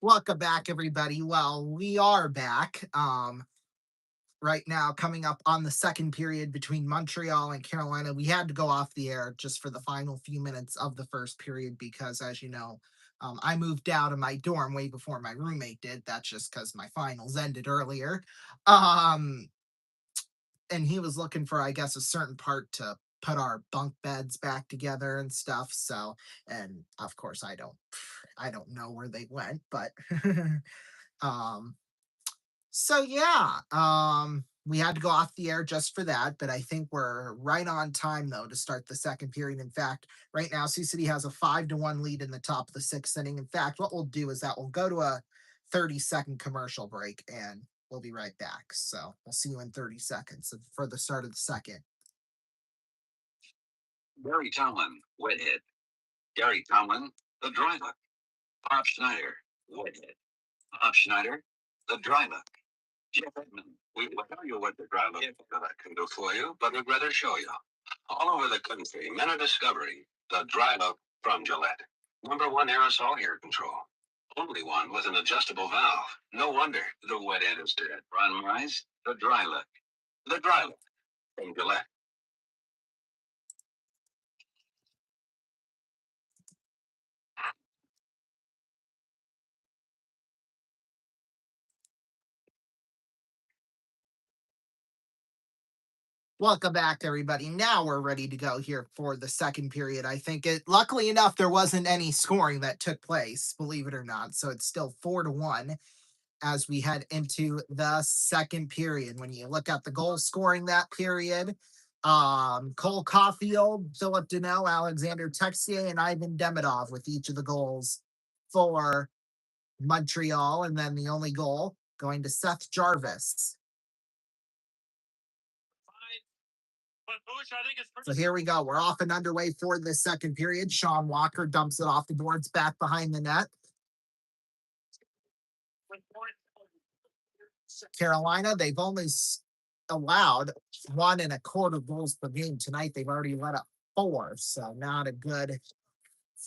Welcome back, everybody. Well, we are back. Right now, coming up on the second period between Montreal and Carolina. We had to go off the air just for the final few minutes of the first period because, as you know, I moved out of my dorm way before my roommate did. That's just because my finals ended earlier. Um, and he was looking for, I guess, a certain part to put our bunk beds back together and stuff. So, and of course, I don't know where they went, but um so yeah, we had to go off the air just for that, but I think we're right on time though to start the second period. In fact, right now Sioux City has a 5-1 lead in the top of the sixth inning. In fact, what we'll do is that we'll go to a 30-second commercial break and we'll be right back. So we'll see you in 30 seconds for the start of the second. Gary Tomlin, wet hit. Gary Tomlin, the dry look. Bob Schneider, wet hit. Bob Schneider, the dry look. Jeff Edmond, we will tell you what the dry look that can do for you, but we'd rather show you. All over the country, men are discovering the dry look from Gillette. #1 aerosol hair control. Only one with an adjustable valve. No wonder the wet head is dead. Ron Mize, the dry look. The dry look from Gillette. Welcome back, everybody. Now we're ready to go here for the second period. I think luckily enough, there wasn't any scoring that took place, believe it or not. So it's still 4-1 as we head into the second period. When you look at the goal scoring that period, Cole Caulfield, Philip Donnell, Alexander Texier, and Ivan Demidov with each of the goals for Montreal. And then the only goal going to Seth Jarvis. So here we go. We're off and underway for the second period. Sean Walker dumps it off the boards back behind the net. Carolina, they've only allowed 1.25 goals per game tonight. They've already let up 4, so not a good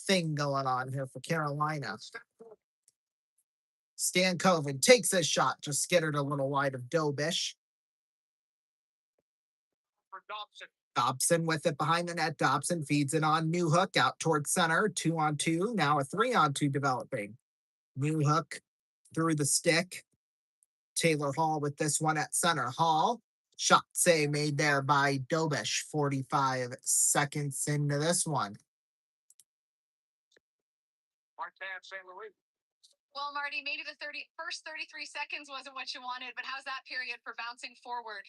thing going on here for Carolina. Stankoven takes a shot, just skittered a little wide of Dobish. Dobson with it behind the net. Dobson feeds it on Newhook out towards center. 2-on-2. Now a 3-on-2 developing. Newhook through the stick. Taylor Hall with this one at center. Hall, shot save made there by Dobish. 45 seconds into this one. Well, Marty, maybe the first 33 seconds wasn't what you wanted, but how's that period for bouncing forward?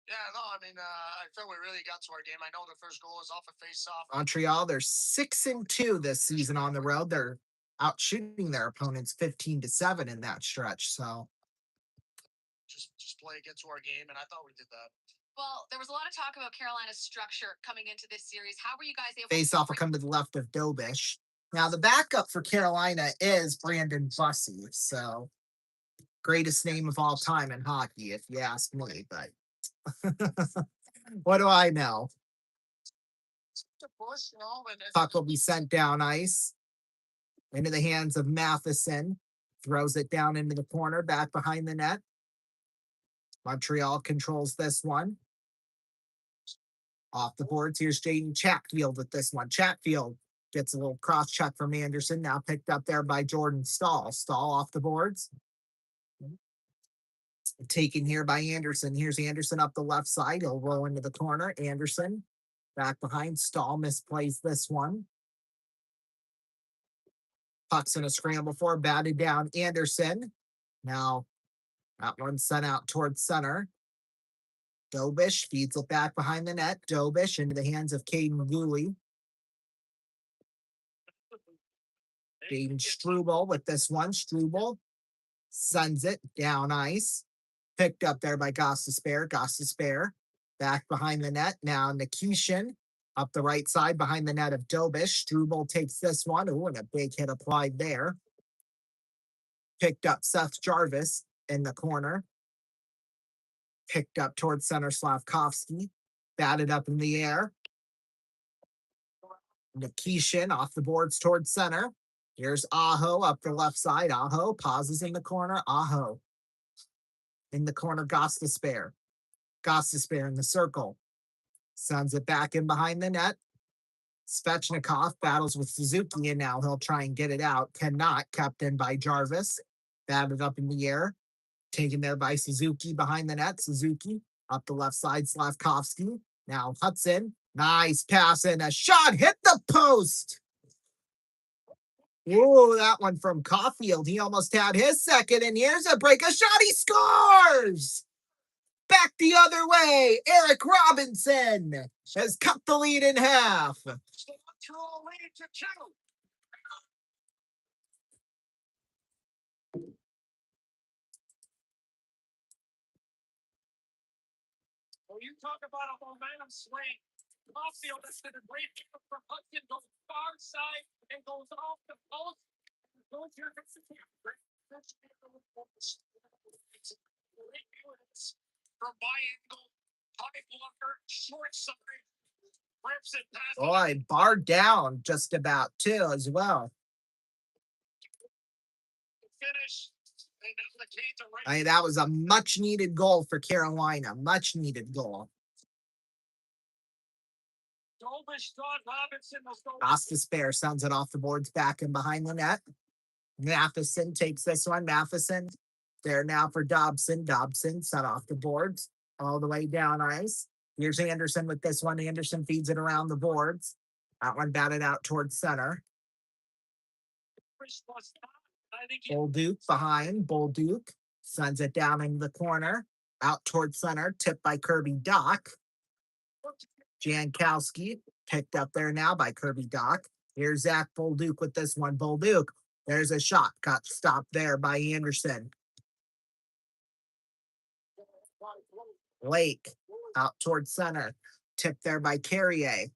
Yeah, no, I mean, I felt we really got to our game. I know the first goal is off a face-off. Montreal, they're 6-2 this season on the road. They're out shooting their opponents 15-7 in that stretch. So just play, get to our game, and I thought we did that. Well, there was a lot of talk about Carolina's structure coming into this series. How were you guys able face off will come to the left of Dobish. Now the backup for Carolina is Brandon Bussey. So greatest name of all time in hockey, if you ask me, but what do I know? Puck will be sent down ice into the hands of Matheson. Throws it down into the corner, back behind the net. Montreal controls this one. Off the boards, here's Jaden Chatfield with this one. Chatfield gets a little cross check from Anderson, now picked up there by Jordan Stahl. Stahl off the boards. Taken here by Anderson. Here's Anderson up the left side. He'll roll into the corner. Anderson back behind. Stahl misplays this one. Puck's in a scramble for, batted down Anderson. Now that one sent out towards center. Dobish feeds it back behind the net. Dobish into the hands of Caden Gooley. Jaden Struble with this one. Struble sends it down ice. Picked up there by Gostisbehere. Gostisbehere back behind the net. Now Nikishin up the right side behind the net of Dobish. Struble takes this one. Ooh, and a big hit applied there. Picked up Seth Jarvis in the corner. Picked up towards center Slavkovsky. Batted up in the air. Nikishin off the boards towards center. Here's Aho up the left side. Aho pauses in the corner. Aho in the corner. Gostisbehere. Gostisbehere in the circle. Sends it back in behind the net. Svechnikov battles with Suzuki, and now he'll try and get it out. Cannot. Kept in by Jarvis. Batted up in the air. Taken there by Suzuki behind the net. Suzuki up the left side. Slavkovsky. Now Hudson. Nice pass and a shot. Hit the post. Ooh, that one from Caulfield. He almost had his second, and here's a break. A shot. He scores. Back the other way. Eric Robinson has cut the lead in half. Control lead to 2. Well, you talk about a momentum swing. Caulfield has been a great kicker from Hudson, goes far side and goes off the post. Goes here from my angle, high blocker, short side, flips it past. Boy, bar down just about too as well. Finish. And now the Canes are right. That was a much needed goal for Carolina. Much needed goal. Dolbish thought Robinson was going. Gostisbehere sends it off the boards back and behind the net. Matheson takes this one. Matheson there now for Dobson. Dobson set off the boards all the way down ice. Here's Anderson with this one. Anderson feeds it around the boards. That one batted out towards center. Bolduc behind. Bolduc sends it down into the corner. Out towards center. Tipped by Kirby Doc. Jankowski picked up there now by Kirby Doc. Here's Zach Bolduc with this one. Bolduc. There's a shot. Got stopped there by Anderson. Lake out towards center. Tipped there by Carrier.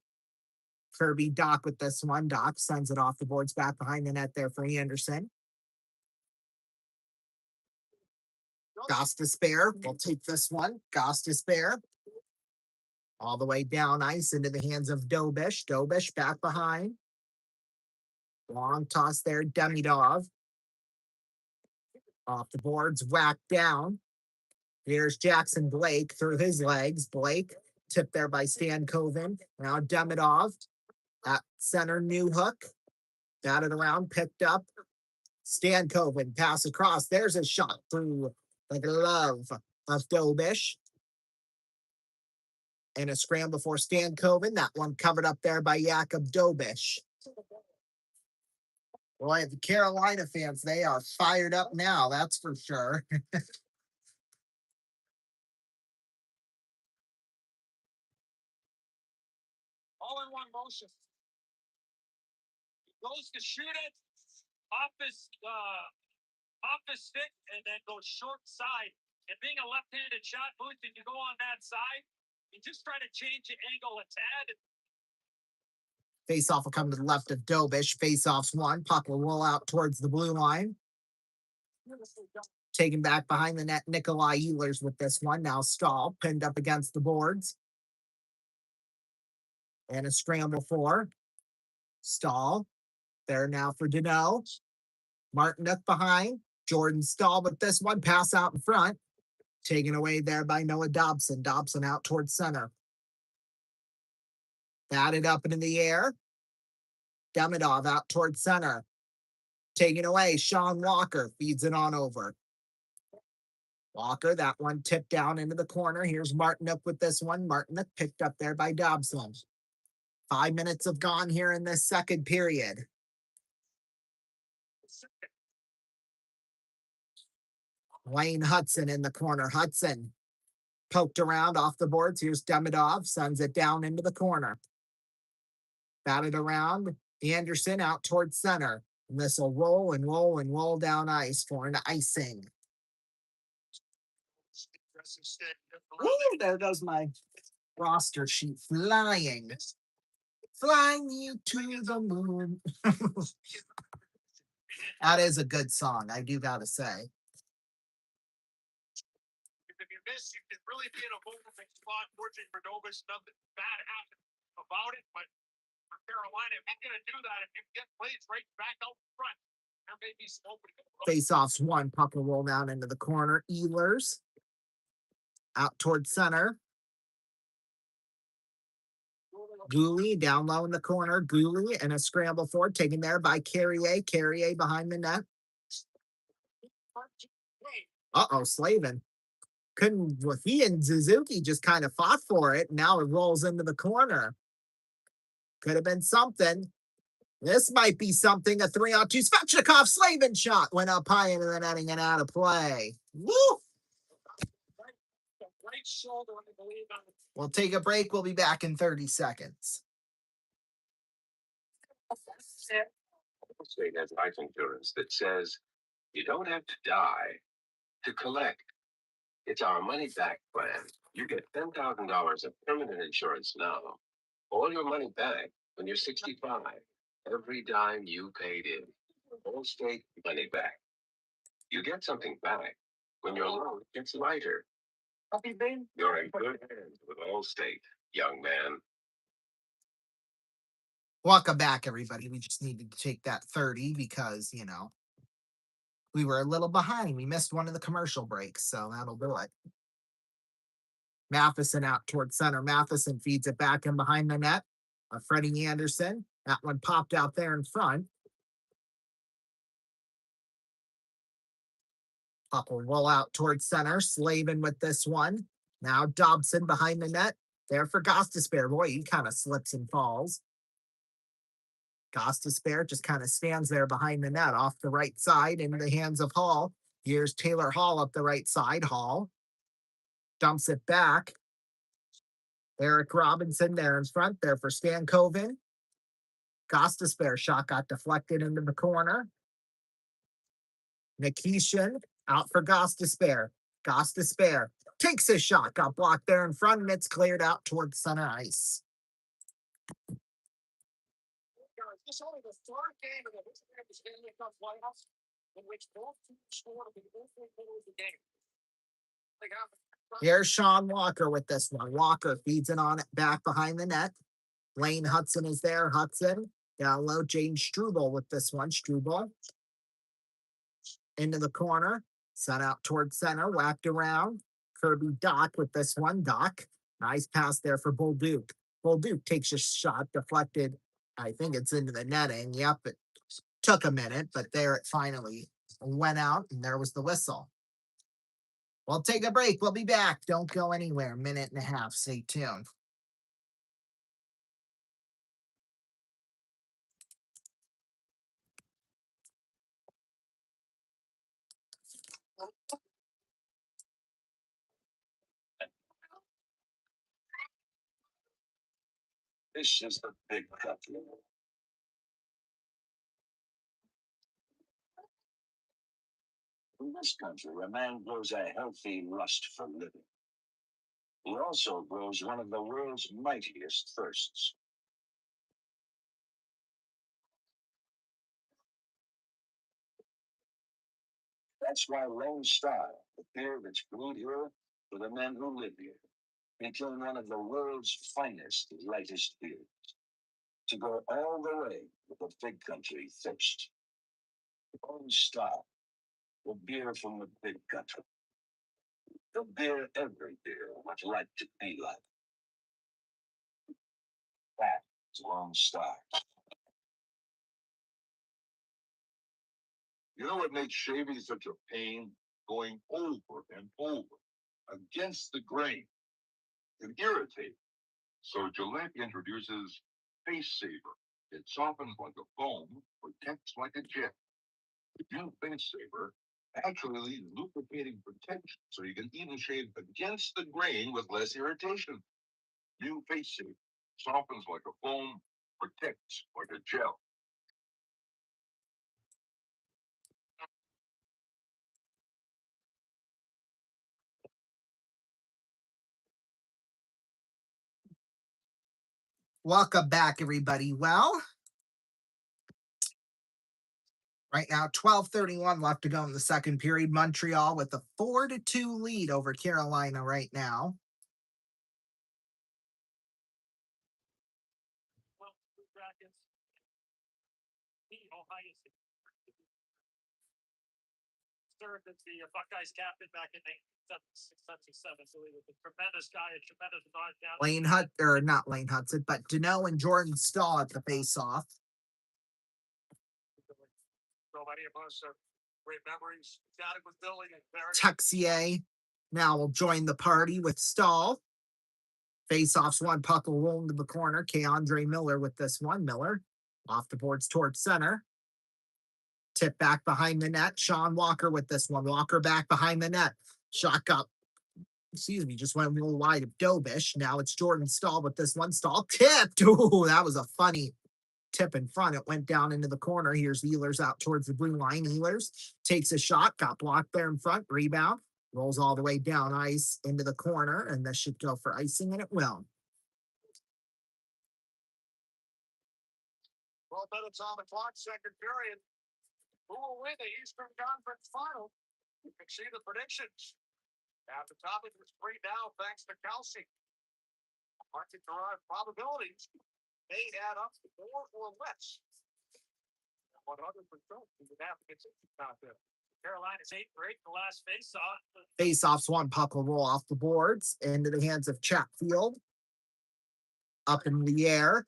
Kirby Doc with this one. Doc sends it off the boards back behind the net there for Anderson. Gostisbehere will take this one. Gostisbehere all the way down ice into the hands of Dobish. Dobish back behind. Long toss there. Demidov. Off the boards, whacked down. Here's Jackson Blake through his legs. Blake tipped there by Stan Coven. Now Demidov at center, new hook. Batted around, picked up. Stan Coven pass across. There's a shot through the glove of Dobish. And a scramble for Stan Coven. That one covered up there by Jakub Dobish. Boy, the Carolina fans, they are fired up now, that's for sure. All in one motion. He goes to shoot it off his stick and then goes short side. And being a left-handed shot, Booth, if you go on that side, you just try to change the angle a tad. Face-off will come to the left of Dobish. Face-off's one. Puck will roll out towards the blue line. Taken back behind the net, Nikolai Ehlers with this one. Now Stahl pinned up against the boards. And a scramble for Stahl. There now for Deneau. Martinup behind. Jordan Stahl with this one. Pass out in front. Taken away there by Noah Dobson. Dobson out towards center. Batted up into the air. Demidov out towards center. Taken away. Sean Walker feeds it on over. Walker, that one tipped down into the corner. Here's Martinup with this one. Martinup picked up there by Dobson. 5 minutes have gone here in this second period. Wayne Hudson in the corner. Hudson poked around off the boards. Here's Demidov. Sends it down into the corner. Batted around. Anderson out towards center. And this will roll and roll and roll down ice for an icing. Ooh, there goes my roster sheet flying. Flying you to the moon. That is a good song, I do gotta say. If you miss, you can really be in a vulnerable spot. Fortunately for Dobish, nothing bad happened about it, but for Carolina. If he's going to do that, if he can get plays right back out front, there may be some opening. Face-offs one, puck will roll down into the corner. Ehlers out towards center. Gooley down low in the corner. Gooley and a scramble forward taken there by Carrier. Carrier behind the net. Slavin. He and Suzuki just kind of fought for it. Now it rolls into the corner. Could have been something. This might be something. A 3-on-2. Svechnikov Slavin shot went up high into the netting and out of play. Woo! Right shoulder, I believe. We'll take a break. We'll be back in 30 seconds. State has life insurance that says you don't have to die to collect. It's our money back plan. You get $10,000 of permanent insurance now. All your money back when you're 65. Every dime you paid in. Allstate money back. You get something back when your load gets lighter. You're in good hands with Allstate, young man. Welcome back, everybody. We just needed to take that 30 because, we were a little behind. We missed one of the commercial breaks, so that'll do it. Matheson out towards center. Matheson feeds it back in behind the net. Freddie Anderson. That one popped out there in front. Puck will roll out towards center. Slavin with this one. Now Dobson behind the net. There for Gostisbehere. Boy, he kind of slips and falls. Gostisbehere just kind of stands there behind the net off the right side in the hands of Hall. Here's Taylor Hall up the right side. Hall dumps it back. Eric Robinson there in front there for Stankoven. Gostisbehere shot got deflected into the corner. Nikishin out for Gostisbehere. Gostisbehere takes his shot, got blocked there in front, and it's cleared out towards center ice. This is only the third game of the history of the Stanley Cup playoffs in which both teams scored in both quarters of the game. Here's Sean Walker with this one. Walker feeds it on it back behind the net. Lane Hudson is there. Hudson down low. Jaden Struble with this one. Struble into the corner. Sent out towards center. Whacked around. Kirby Doc with this one. Doc. Nice pass there for Bolduc. Bolduc takes a shot. Deflected. I think it's into the netting. Yep, it took a minute, but there it finally went out, and there was the whistle. We'll take a break. We'll be back. Don't go anywhere. Minute and a half. Stay tuned. This is the big cut. In this country, a man grows a healthy lust for living. He also grows one of the world's mightiest thirsts. That's why Lone Star, the beer that's brewed here for the men who live here, became one of the world's finest, lightest beers. To go all the way with the big country thirst. Lone Star, the beer from the big country. The beer every beer would like to be like. That's Lone Star. You know what makes shaving such a pain? Going over and over against the grain. It irritates. So Gillette introduces Face Saver. It softens like a foam, protects like a jet. The new Face Saver actually leaves lubricating protection, so you can even shave against the grain with less irritation. New Face Saver softens like a foam, protects like a gel. Welcome back, everybody. Well, right now, 12:31 left to go in the second period. Montreal with a 4-2 lead over Carolina right now. Dragons. Ohio State. Served as the Buckeyes captain back in 1977. So he was a tremendous guy, a tremendous knockdown. Lane Hut, or not Lane Hudson, but Deneau and Jordan Stahl at the face-off. So many of us have great memories. Chatting with Billy and Barrett. Texier now will join the party with Stahl. Face-offs, one puck will roll into the corner. Keandre Miller with this one. Miller off the boards towards center. Tip back behind the net. Sean Walker with this one. Walker back behind the net. Shot up. Excuse me, just went a little wide of Dobish. Now it's Jordan Stahl with this one. Stahl tipped. Ooh, that was a funny tip in front. It went down into the corner. Here's Ehlers out towards the blue line. Ehlers takes a shot. Got blocked there in front. Rebound. Rolls all the way down ice into the corner. And this should go for icing, and it will. 12 minutes on the clock, second period. Who will win the Eastern Conference Final? You can see the predictions. At the top of the screen now, thanks to Kelsey. Market-derived probabilities may add up to 4 or less. 100%. You would have to get 60 out there. Carolina's 8 for 8 in the last face-off. Face-offs, one puck will roll off the boards into the hands of Chatfield. Up in the air.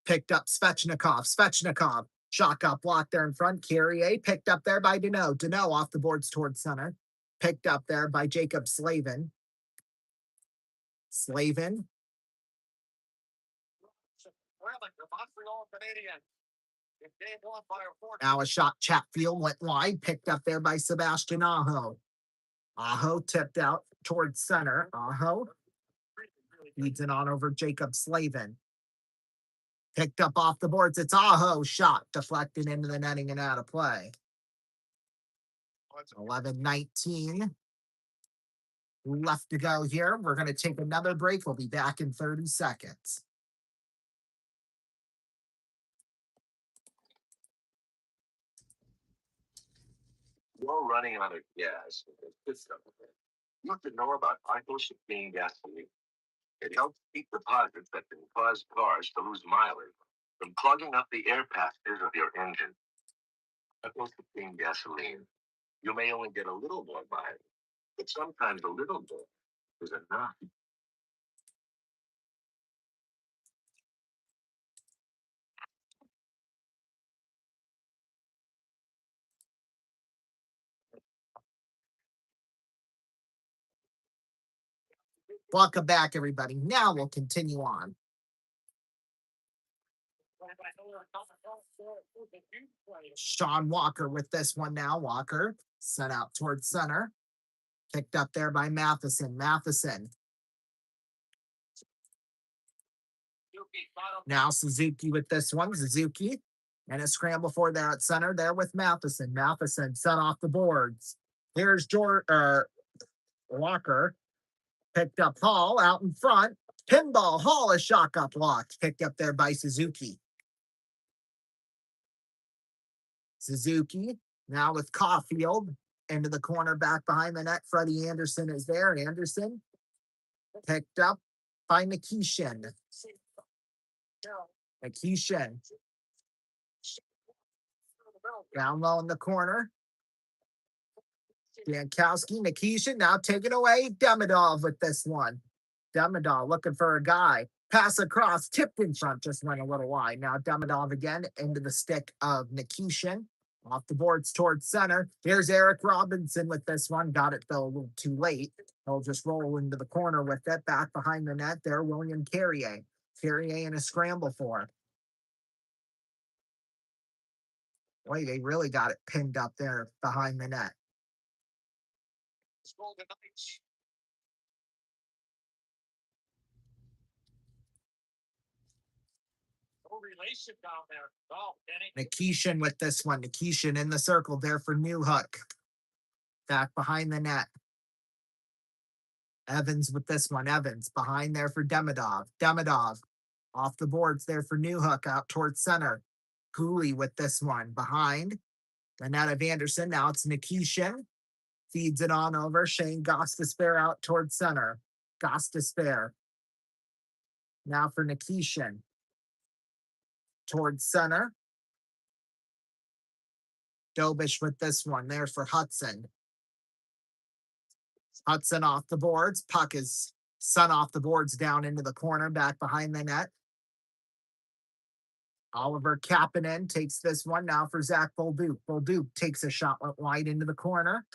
Picked up Svechnikov. Svechnikov. Shot got blocked there in front. Carrier picked up there by Deneau. Deneau off the boards towards center. Picked up there by Jacob Slavin. Slavin. Now a shot. Chatfield went wide. Picked up there by Sebastian Aho. Aho tipped out towards center. Aho feeds it on over Jacob Slavin. Picked up off the boards. It's Aho shot deflected into the netting and out of play. 11:19 left to go here. We're going to take another break. We'll be back in 30 seconds. You're running out of gas. You have to know about isocycline gasoline. It helps keep deposits that can cause cars to lose mileage from clogging up the air passages of your engine. Isocycline gasoline. You may only get a little more mileage, but sometimes a little more is enough. Welcome back, everybody. Now we'll continue on. Sean Walker with this one now. Walker sent out towards center. Picked up there by Matheson. Matheson. Now Suzuki with this one. Suzuki. And a scramble for there at center there with Matheson. Matheson set off the boards. Here's Walker. Picked up Hall out in front. Pinball. Hall, a shot got blocked. Picked up there by Suzuki. Suzuki now with Caulfield into the corner back behind the net. Freddie Anderson is there. Anderson picked up by Nikishin. Nikishin down low in the corner. Jankowski, Nikishin now taken away. Demidov with this one. Demidov looking for a guy. Pass across, tipped in front, just went a little wide. Now Demidov again into the stick of Nikishin. Off the boards towards center. Here's Eric Robinson with this one. Got it though a little too late. He'll just roll into the corner with it. Back behind the net there, William Carrier. Carrier in a scramble for. Boy, they really got it pinned up there behind the net. Relation down there. Oh, Nikishin with this one. Nikishin in the circle there for Newhook. Back behind the net. Evans with this one. Evans behind there for Demidov. Demidov off the boards there for Newhook out towards center. Cooley with this one behind the net of Anderson. Now it's Nikishin. Feeds it on over. Shane Gostisbehere out towards center. Gostisbehere. Now for Nikishin. towards center. Dobish with this one there for Hudson. Hudson off the boards. Puck is sent off the boards down into the corner, back behind the net. Oliver Kapanen takes this one now for Zach Bolduc. Bolduc takes a shot wide into the corner.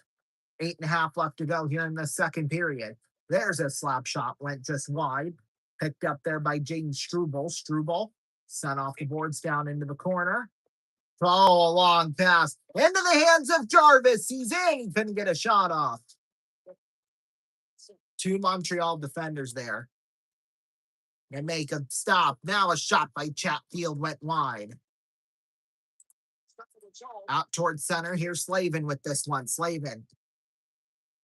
8.5 left to go here in the second period. There's a slap shot, went just wide. Picked up there by Jaden Struble. Struble sent off the boards down into the corner. Oh, a long pass into the hands of Jarvis. He's in. He couldn't get a shot off. 2 Montreal defenders there. And make a stop. Now a shot by Chatfield went wide. Out towards center. Here's Slavin with this one. Slavin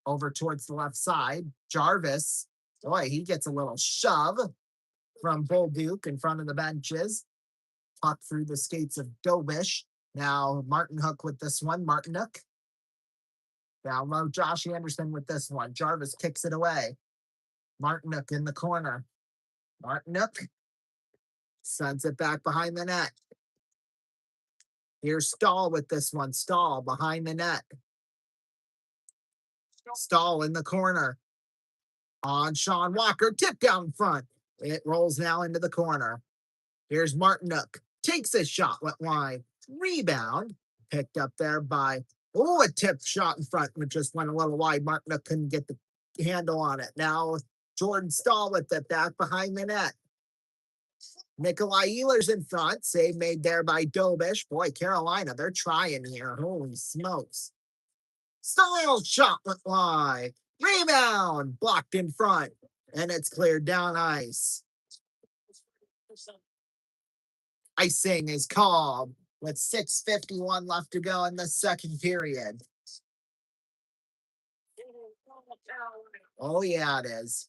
over towards the left side. Jarvis. Boy, he gets a little shove from Bolduc in front of the benches. Puck through the skates of Dobish. Now Martin Hook with this one. Martin Hook. Down low, Josh Anderson with this one. Jarvis kicks it away. Martin Hook in the corner. Martin Hook sends it back behind the net. Here's Stahl with this one. Stahl behind the net. Stahl in the corner. On Sean Walker. Tip down front. It rolls now into the corner. Here's Martin Hook. Takes a shot. Went wide. Rebound. Picked up there by, a tip shot in front, which just went a little wide. Martin Hook couldn't get the handle on it. Now Jordan Stahl with it back behind the net. Nikolai Ehlers in front. Save made there by Dobish. Boy, Carolina, they're trying here. Holy smokes. Stahl shot went wide. Rebound. Blocked in front. And it's cleared down ice. Icing is called with 6:51 left to go in the second period. Oh, yeah, it is.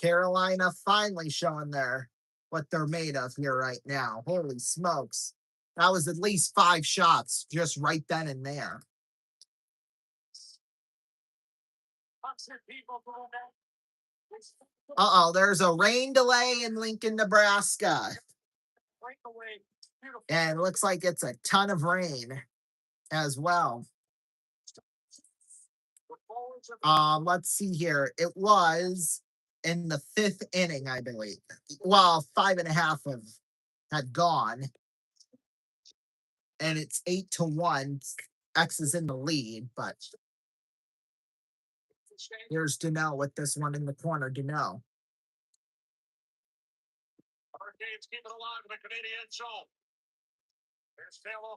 Carolina finally showing what they're made of here right now. Holy smokes. That was at least 5 shots just right then and there. There's a rain delay in Lincoln, Nebraska. And it looks like it's a ton of rain as well. Let's see here. It was in the 5th inning, I believe. Well, 5.5 had gone. And it's 8-1. X is in the lead, but here's Donnell with this one in the corner. Donnell.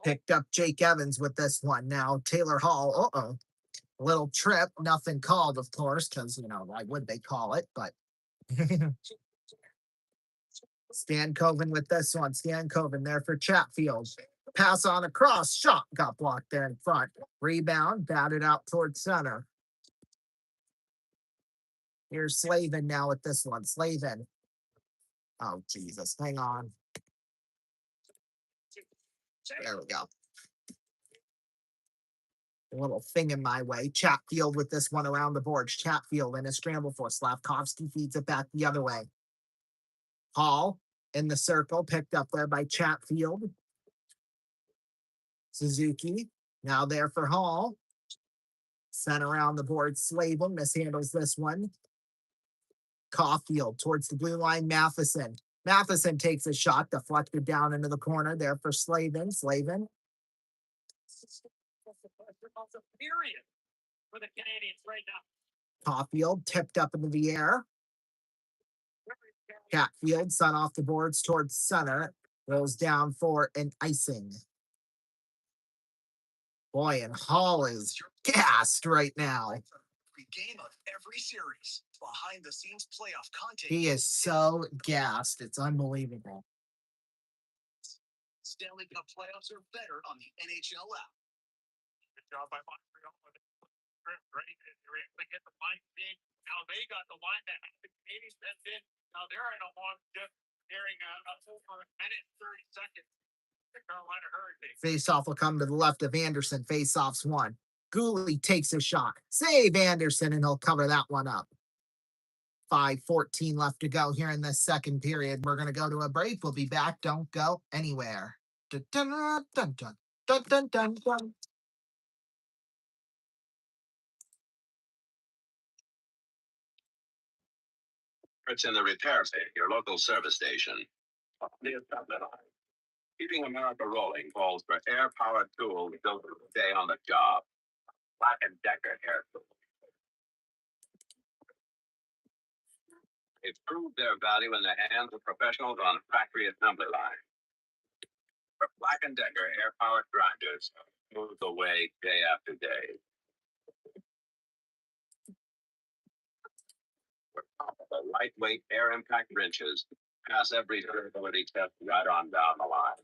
Picked up Jake Evans with this one. Now Taylor Hall. A little trip. Nothing called, of course, because, why would they call it? But Stan Coven with this one. Stan Coven there for Chatfield. Pass on across. Shot got blocked there in front. Rebound. Batted out towards center. Here's Slavin now with this one. Slavin. Oh, Jesus. Hang on. There we go. A little thing in my way. Chatfield with this one around the boards. Chatfield in a scramble for Slavkovsky feeds it back the other way. Hall in the circle. Picked up there by Chatfield. Suzuki. Now there for Hall. Sent around the board. Slavin mishandles this one. Caulfield towards the blue line. Matheson. Matheson takes a shot, deflected down into the corner there for Slavin. Slavin. Period for the Canadians right now. Caulfield tipped up into the air. Catfield sent off the boards towards center. Rolls down for an icing. Boy, and Hall is gassed right now. Game of every series. Behind the scenes playoff content. He is so gassed. It's unbelievable. Stanley Cup playoffs are better on the NHL app. Good job by Montreal. Right? You're able to get the line being. Now they got the line that the Canadians sent in. Now they're in a long dip nearing over a minute and 30 seconds. The Carolina Hurricanes. Face-off will come to the left of Anderson. Face-off's one. Gooley takes a shot. Save Anderson, and he'll cover that one up. 5:14 left to go here in this second period. We're going to go to a break. We'll be back. Don't go anywhere. Dun, dun, dun, dun, dun, dun, dun, dun, dun. It's in the repair bay, your local service station. The assembly line. Keeping America rolling calls for air-powered tools built to stay on the job. Black & Decker air tools. They've proved their value in the hands of professionals on factory assembly line. For Black & Decker air-powered grinders, move the way day after day. The lightweight air impact wrenches pass every durability test right on down the line.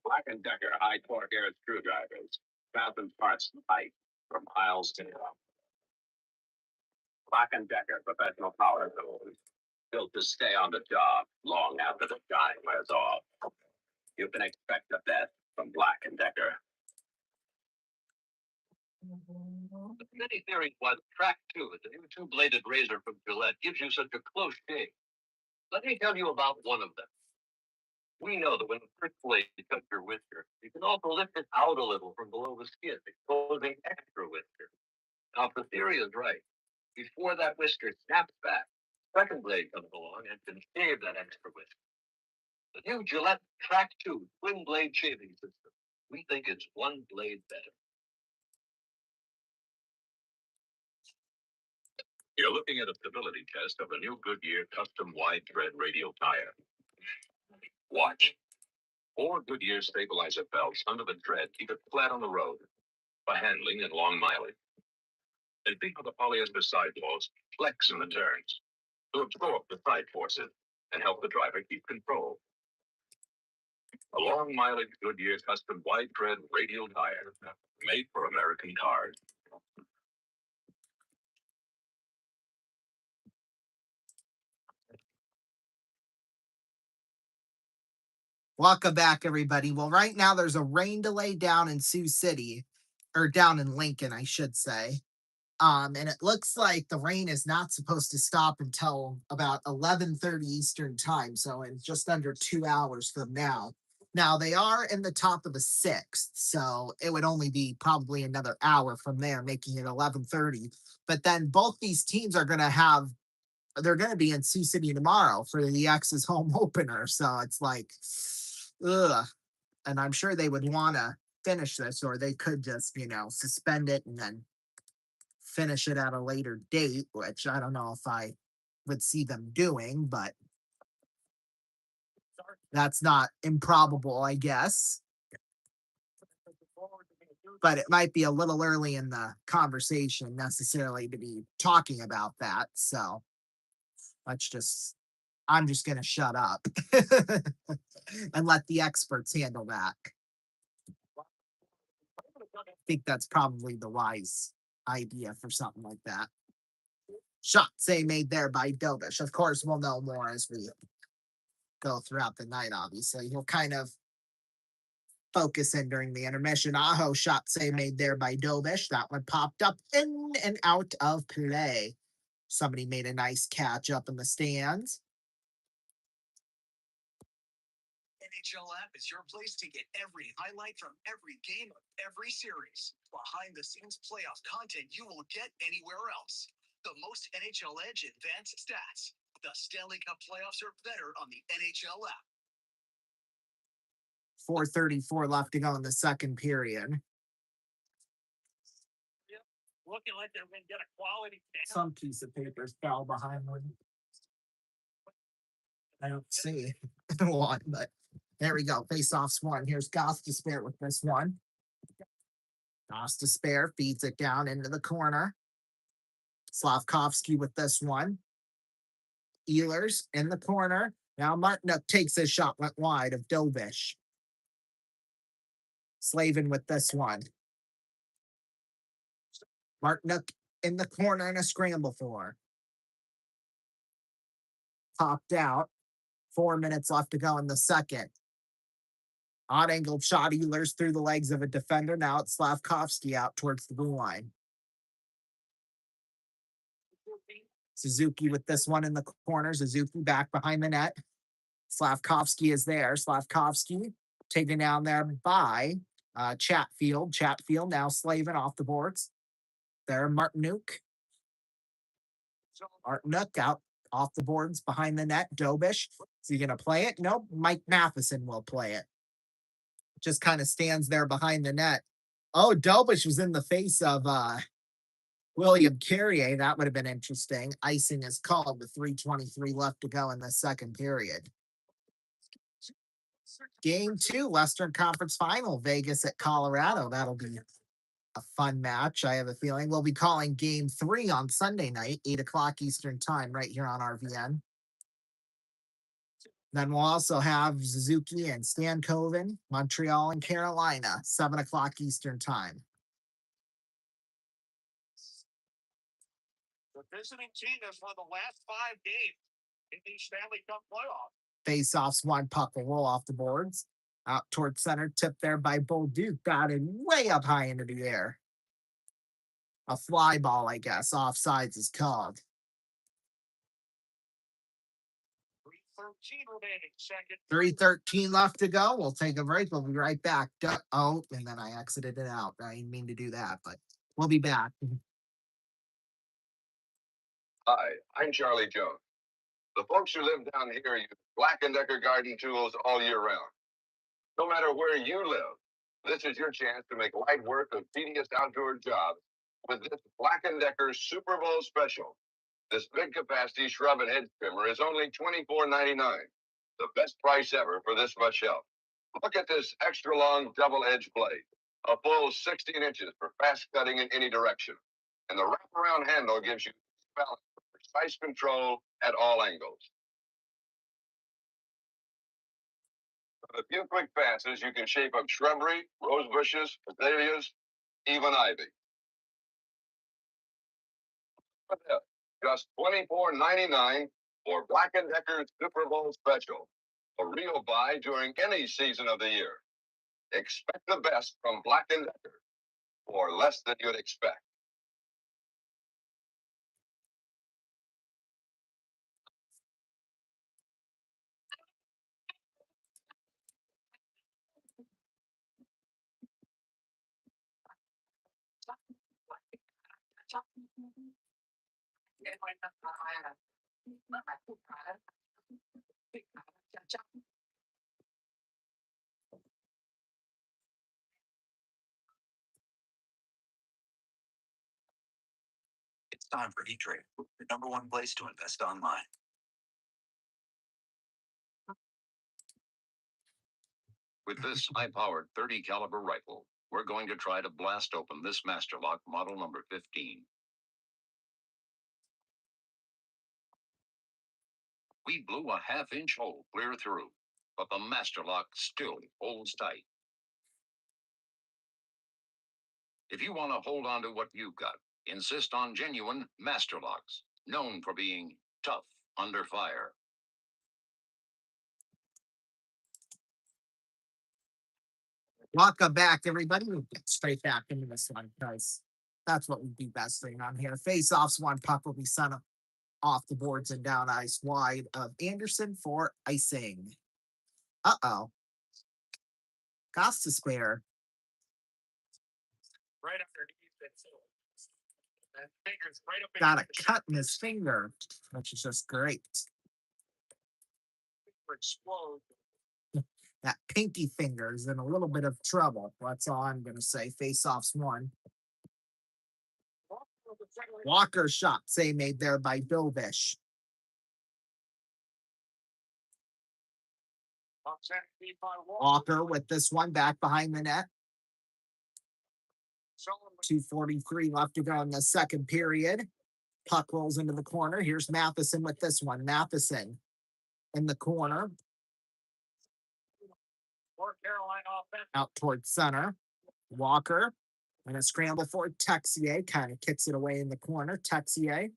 Black & Decker high torque air screwdrivers fasten parts tight for miles to go. Black & Decker professional power tools built to stay on the job long after the shine wears off. You can expect the best from Black & Decker. Many theories why the Track 2, the new two-bladed razor from Gillette, gives you such a close shave. Let me tell you about one of them. We know that when the first blade cuts your whisker, you can also lift it out a little from below the skin, exposing extra whisker. Now, if the theory is right, before that whisker snaps back, second blade comes along and can shave that extra whisker. The new Gillette Track 2 twin blade shaving system. We think it's one blade better. You're looking at a stability test of the new Goodyear custom wide tread radial tire. Watch. 4 Goodyear stabilizer belts under the tread keep it flat on the road for handling and long mileage. And think of the polyester sidewalls flex in the turns to absorb the side forces and help the driver keep control. A long mileage Goodyear custom wide tread radial tire made for American cars. Welcome back, everybody. Well, right now there's a rain delay down in Sioux City, or down in Lincoln, I should say. And it looks like the rain is not supposed to stop until about 11:30 Eastern time, so in just under 2 hours from now. Now they are in the top of the 6th, so it would only be probably another hour from there, making it 11:30. But then both these teams are going to have they're going to be in Sioux City tomorrow for the X's home opener. So it's like, ugh. And I'm sure they would want to finish this, or they could just, suspend it and then finish it at a later date, which I don't know if I would see them doing, but that's not improbable, I guess. But it might be a little early in the conversation necessarily to be talking about that. So I'm just going to shut up and let the experts handle that. I think that's probably the wise idea for something like that. Shot say made there by Dobish. Of course, we'll know more as we go throughout the night, obviously. He'll kind of focus in during the intermission. Aho shot say made there by Dobish. That one popped up in and out of play. Somebody made a nice catch up in the stands. NHL app is your place to get every highlight from every game of every series. Behind the scenes playoff content you will get anywhere else. The most NHL Edge advanced stats. The Stanley Cup playoffs are better on the NHL app. 4:34 left to go in the second period. Looking like they're going to get a quality Some piece of paper fell behind one. I don't see one, but there we go. Face-offs one. Here's Goss to spare with this one. Goss to spare feeds it down into the corner. Slavkovsky with this one. Ehlers in the corner. Now Martinuk takes his shot, went wide of Dobish. Slavin with this one. Martinuk in the corner and a scramble for. Popped out. 4 minutes left to go in the second. Odd angled shot, Ehlers through the legs of a defender. Now it's Slavkovsky out towards the blue line. Suzuki with this one in the corner. Suzuki back behind the net. Slavkovsky is there. Slavkovsky taken down there by Chatfield. Chatfield now Slavin off the boards. There, Martinuk. Martinuk out off the boards behind the net. Dobish. Is he going to play it? Nope. Mike Matheson will play it. Just kind of stands there behind the net. Oh, Dobish was in the face of William Carrier. That would have been interesting. Icing is called with 3:23 left to go in the second period. Game 2, Western Conference Final, Vegas at Colorado. That'll be a fun match. I have a feeling we'll be calling Game 3 on Sunday night, 8 o'clock Eastern Time, right here on RVN. Then we'll also have Suzuki and Stankoven, Montreal and Carolina, 7 o'clock Eastern Time. The visiting team has won the last 5 games in the Stanley Cup playoffs. Face-offs, one puck will roll off the boards. Out towards center, tipped there by Bolduc, batted way up high into the air. A fly ball, I guess. Offsides is called. 3:13 remaining, second. 3:13 left to go. We'll take a break. We'll be right back. Oh, and then I exited it out. I didn't mean to do that, but we'll be back. Hi, I'm Charlie Jones. The folks who live down here use Black & Decker garden tools all year round. No matter where you live, this is your chance to make light work of tedious outdoor jobs with this Black & Decker Super Bowl special. This big capacity shrub and hedge trimmer is only $24.99. The best price ever for this much help. Look at this extra long double edged blade. A full 16 inches for fast cutting in any direction. And the wraparound handle gives you balance for precise control at all angles. With a few quick passes, you can shape up shrubbery, rose bushes, azaleas, even ivy. Just $24.99 for Black & Decker's Super Bowl special. A real buy during any season of the year. Expect the best from Black & Decker for less than you'd expect. It's time for E-Trade, the #1 place to invest online. With this high-powered 30 caliber rifle, we're going to try to blast open this Masterlock model number 15. We blew a half-inch hole clear through, but the Masterlock still holds tight. If you want to hold on to what you've got, insist on genuine Masterlocks, known for being tough under fire. Welcome back, everybody. We'll get straight back into this one because that's what we do best thing on here. Face-offs, one puck will be sent off the boards and down ice wide of Anderson for icing. Uh-oh. Cost to spare. Right underneath it. And fingers right up in Got a the cut in his finger, which is just great. explode. That pinky finger is in a little bit of trouble. That's all I'm going to say. Face-offs one. Walker shot save made there by Dobish. Walker with this one back behind the net. 2:43 left to go in the second period. Puck rolls into the corner. Here's Matheson with this one. Matheson in the corner. Out towards center. Walker. And a scramble for Texier. Kind of kicks it away in the corner. Texier.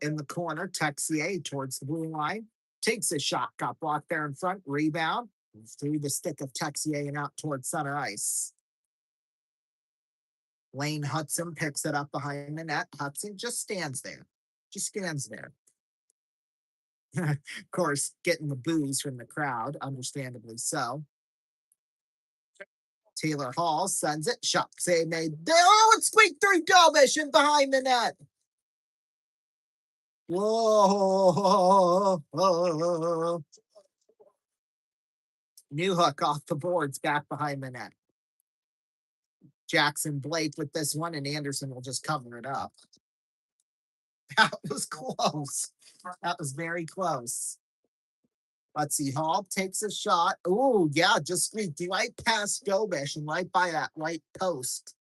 In the corner. Texier towards the blue line. Takes a shot. Got blocked there in front. Rebound. Through the stick of Texier and out towards center ice. Lane Hudson picks it up behind the net. Hudson just stands there. Just stands there. Of course, getting the boos from the crowd, understandably so. Taylor Hall sends it. Shot save made. Oh, it's squeaked through Dobish and behind the net. Whoa. New hook off the boards back behind the net. Jackson Blake with this one, and Anderson will just cover it up. That was close. That was very close. Let's see. Hall takes a shot. Oh, yeah, just squeaked right past Dobish and right by that right post.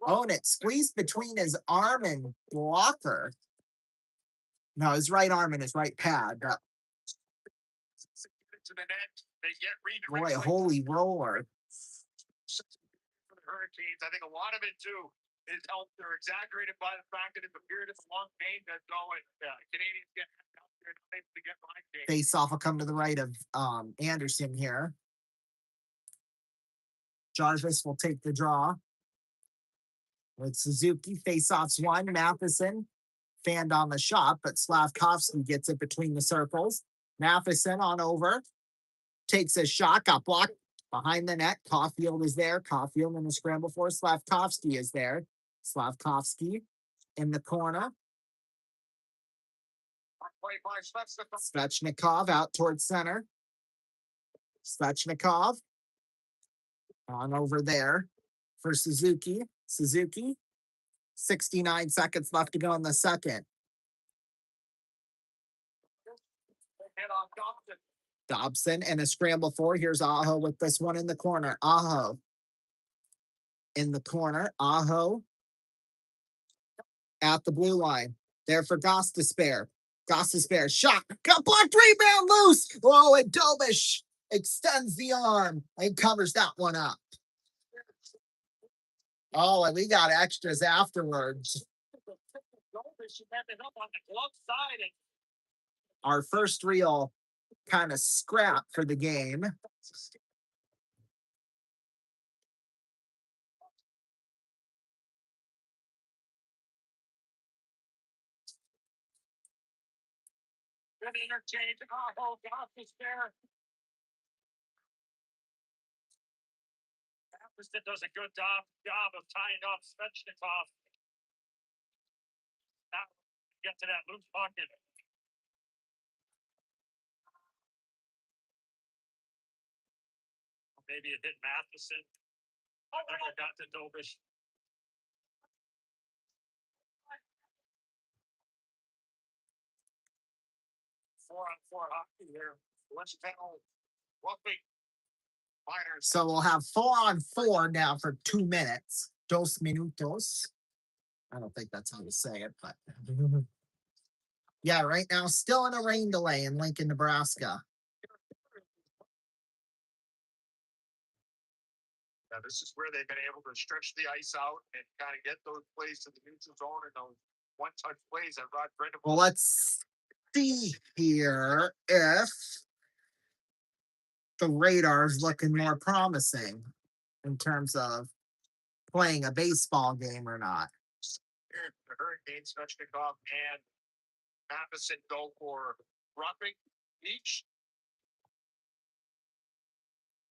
Oh, and it squeezed between his arm and blocker. No, his right arm and his right pad. To the net, they get Boy, redirected. holy roller. For the Hurricanes, I think a lot of it too is helped. They're exaggerated by the fact that it's a period of a long game that's going. Canadians get out there and able to get behind game. Face off will come to the right of Anderson here. Jarvis will take the draw. With Suzuki, face-offs one. Matheson fanned on the shot, but Slavkovsky gets it between the circles. Matheson on over. Takes a shot, got blocked behind the net. Caulfield is there. Caulfield in the scramble for Slavkovsky is there. Slavkovsky in the corner. Svechnikov out towards center. Svechnikov on over there for Suzuki. Suzuki, 69 seconds left to go in the second. Dobson and a scramble for. Here's Aho with this one in the corner. Aho in the corner. Aho at the blue line. There for Gostisbehere. Gostisbehere shot. Got blocked, rebound loose. Oh, and Dobish extends the arm and covers that one up. Oh, and we got extras afterwards. Our first real kind of scrap for the game. Good interchange. Oh, Gostisbehere. Matheson does a good job of tying up Svechnikov. Now get to that loose pocket. Maybe it hit Matheson. Never got to Dobish. Four-on-four hockey here. Let's panel. Roughly. So we'll have 4-on-4 now for 2 minutes. 2 minutos. I don't think that's how you say it, but yeah, right now still in a rain delay in Lincoln, Nebraska. Now, this is where they've been able to stretch the ice out and kind of get those plays to the neutral zone and those one-touch plays that Rod Brind'Amour. Well, let's see here if the radar's looking more promising in terms of playing a baseball game or not. The Hurricanes, Svechnikov and Matheson go for roughing each.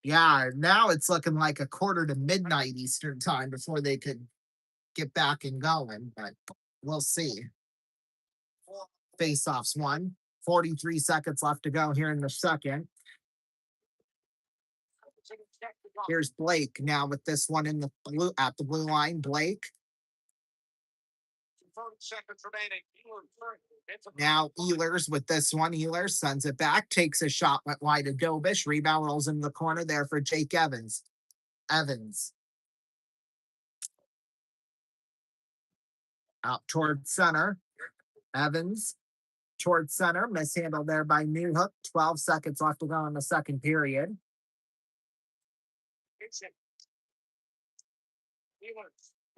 Yeah, now it's looking like a quarter to midnight Eastern time before they could get back and going, but we'll see. Face-offs one. 43 seconds left to go here in the second. Here's Blake now with this one in the blue at the blue line. Blake. 30 seconds remaining. Now Ehlers with this one. Ehlers sends it back, takes a shot, went wide to Dobish. Rebound rolls in the corner there for Jake Evans. Evans. Out towards center. Evans towards center. Mishandled there by Newhook. 12 seconds left to go in the second period.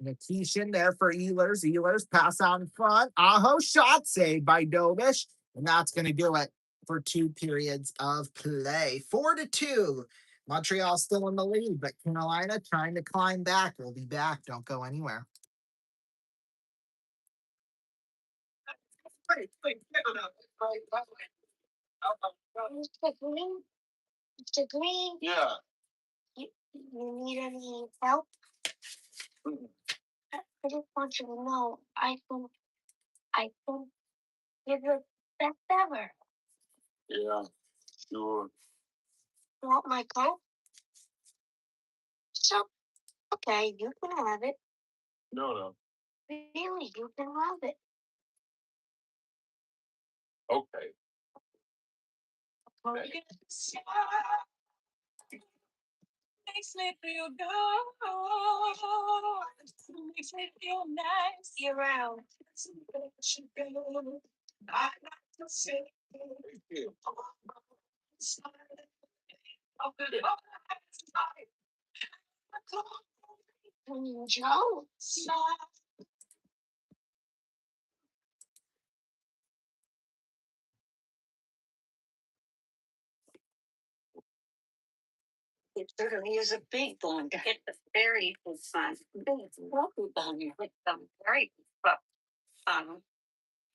Nikishin there for Ehlers. Ehlers pass out in front. Aho shot saved by Dobish. And that's going to do it for 2 periods of play. 4-2. Montreal's still in the lead, but Carolina trying to climb back. We'll be back. Don't go anywhere. Mr. Green? Mr. Green? Yeah. You need any help? I just want you to know I think you're the best ever. Yeah. Sure. You want my coat? So, okay, you can have it. No. Really, you can have it. Okay. Makes me feel good. Makes me feel nice. You're out. I like to say, Joe. It certainly is a big one. It's very fun. It's lovely down here. It's very fun.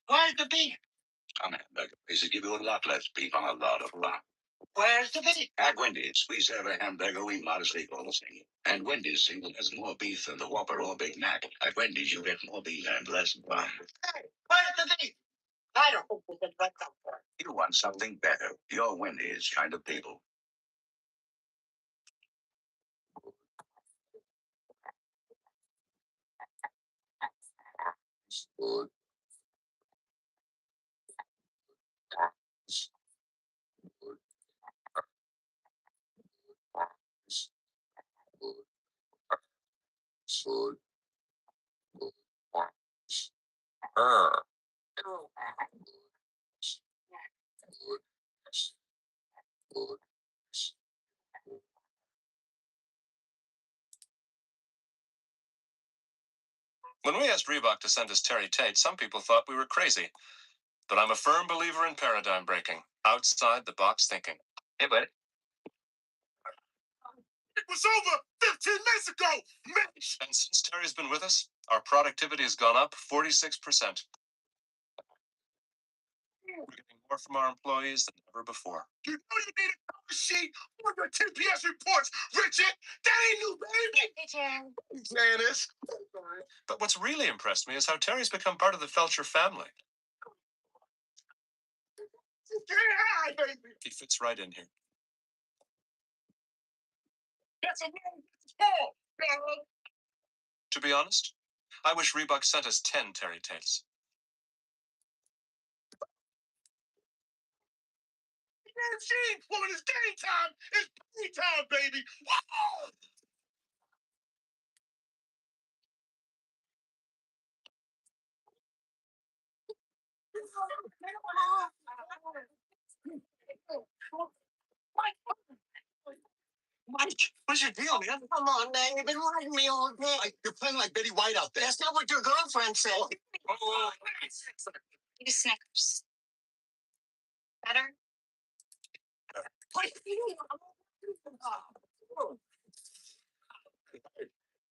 Where's the beef? On hamburger pieces give you a lot less beef on a lot of lot. Where's the beef? At Wendy's, we serve a hamburger we modestly call a single. And Wendy's single has more beef than the Whopper or Big Mac. At Wendy's, you get more beef and less bun. Hey, where's the beef? I don't think we can let them work. You want something better. You're Wendy's kind of people. When we asked Reebok to send us Terry Tate, some people thought we were crazy. But I'm a firm believer in paradigm breaking, outside the box thinking. Hey, buddy. It was over 15 minutes ago, Mitch! And since Terry's been with us, our productivity has gone up 46%. We're getting more from our employees than ever before. You know you need a cover sheet on your TPS reports, Richard! That ain't new, baby! Hey, Jan. Janice! But what's really impressed me is how Terry's become part of the Felcher family. Hi, baby! He fits right in here. That's a man. Oh, man. To be honest, I wish Reebok sent us 10 Terry Tates. Well, when it's game time, it's play time, baby! Whoa! Mike, what's your deal, man? Come on, man. You've been riding me all day. You're playing like Betty White out there. That's not what your girlfriend said. Eat Snickers. Better?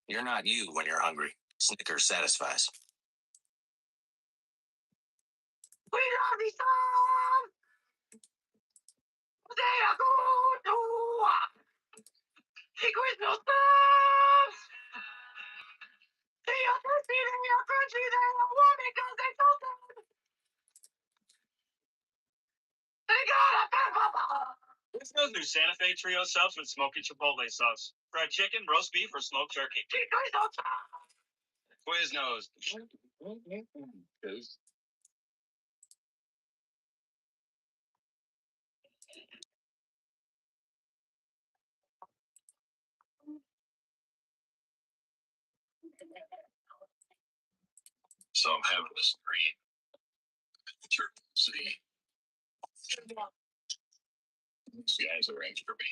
You're not you when you're hungry. Snickers satisfies. We love you, Tom! They are going to secret no thumbs! They are thirsty, they are crunchy, they are warm because they so good! They got a pepper! This goes new Santa Fe Trio subs with smoky chipotle sauce. Fried chicken, roast beef, or smoked turkey. Quiznos. So I'm having this dream. See, these guys arranged for me.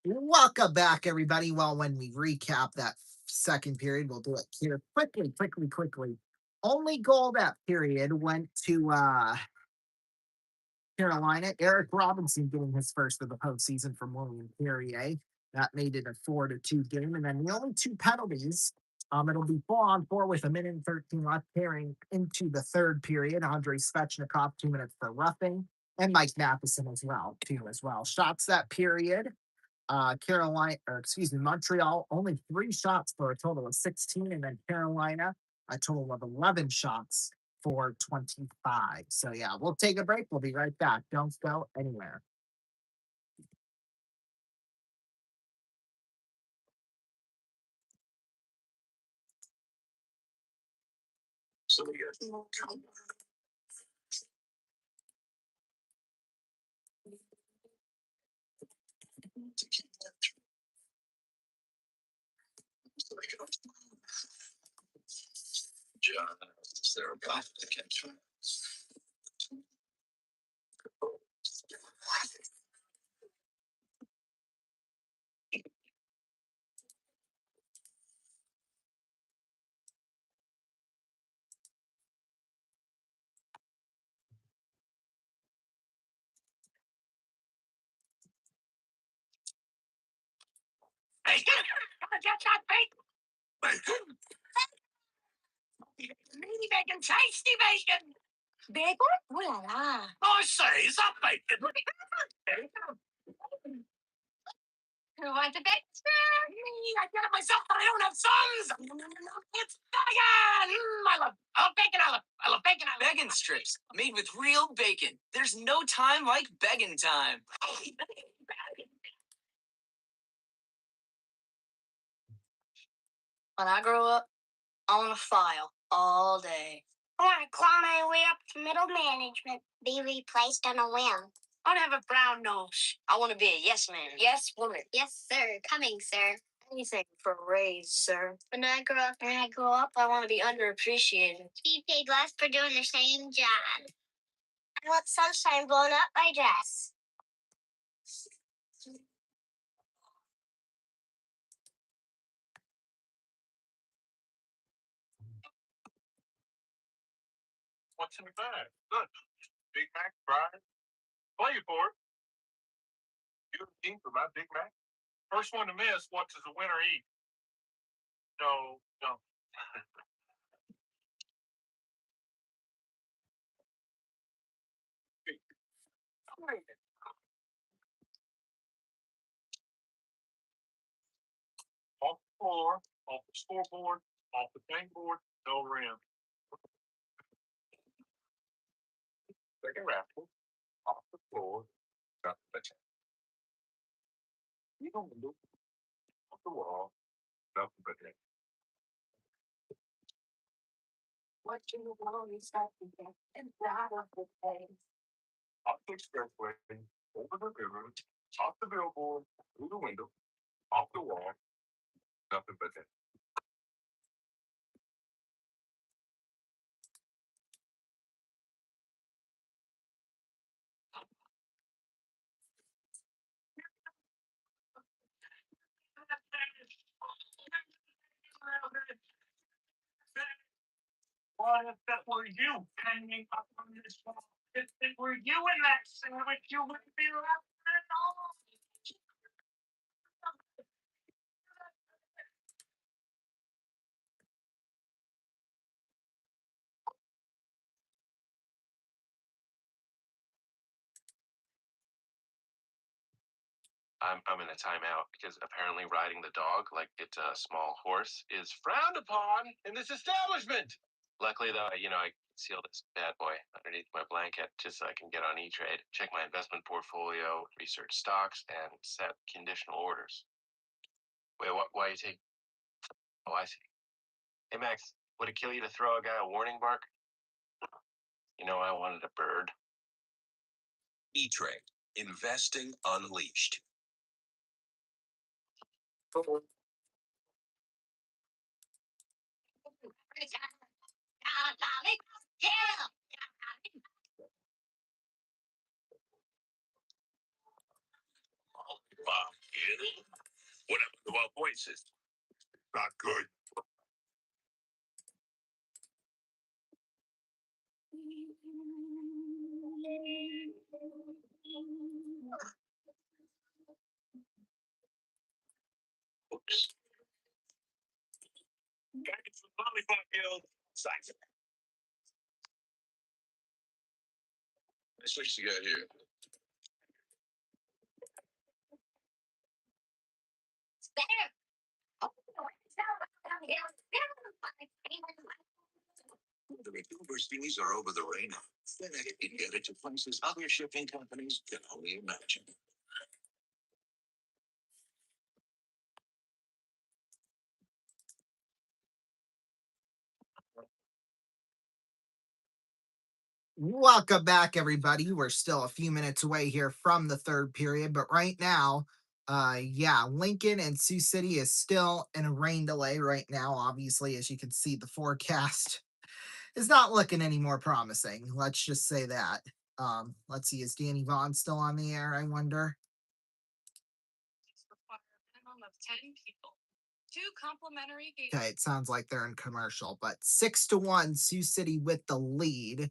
Welcome back, everybody. Well, when we recap that second period, we'll do it here quickly. Only goal that period went to Carolina. Eric Robinson getting his first of the postseason from William Carrier. That made it a 4-2 game. And then the only two penalties, it'll be 4-on-4 with 1:13 left, carrying into the third period. Andrei Svechnikov, 2 minutes for roughing, and Mike Matheson as well. Shots that period. Montreal only 3 shots for a total of 16, and then Carolina a total of 11 shots for 25. So yeah, we'll take a break. We'll be right back. Don't go anywhere. So we got John, is there a guy that can try? Bacon! Get that bacon! Bacon? Meaty bacon, tasty bacon! Bacon? Ooh la la. I say, is that bacon? Who wants a bacon? Me! I did it myself, but I don't have sons! No. It's bacon! I love bacon, I love bacon, Beggin' strips made with real bacon. There's no time like beggin' time. When I grow up, I want to file all day. I want to claw my way up to middle management. Be replaced on a whim. I want to have a brown nose. I want to be a yes man. Yes, woman. Yes, sir. Coming, sir. Anything for a raise, sir. When I grow up, I want to be underappreciated. be paid less for doing the same job. I want sunshine blowing up my dress. What's in the bag? Look, Big Mac fries. Play for it. You a team for my Big Mac? First one to miss, what does the winner eat? No. Off the floor, off the scoreboard, off the board, no rim. Second raffle, off the floor, got the touch. You don't look off the wall, nothing but that. What you want is that you get out of the place. Off the expressway, over the river, off the billboard, through the window, off the wall, nothing but that. What if that were you hanging up on this wall? If it were you in that sandwich, you wouldn't be left at all. I'm in a timeout because apparently riding the dog like it's a small horse is frowned upon in this establishment. Luckily, though, I conceal this bad boy underneath my blanket just so I can get on E-Trade, check my investment portfolio, research stocks, and set conditional orders. Wait, why are you taking? Oh, I see. Hey, Max, would it kill you to throw a guy a warning bark? I wanted a bird. E-Trade, investing unleashed. What happened to our voices? Not good. Oops. Lollipop Guild. Size. What you got here? The retuber's fees are over the rain. FedEx can get it to places other shipping companies can only imagine. Welcome back, everybody. We're still a few minutes away here from the third period, but right now, Lincoln and Sioux City is still in a rain delay right now. Obviously, as you can see, the forecast is not looking any more promising. Let's just say that. Let's see, is Danny Vaughn still on the air? I wonder. Minimum of 10 people. 2 complimentary games. Okay, it sounds like they're in commercial, but 6-1 Sioux City with the lead.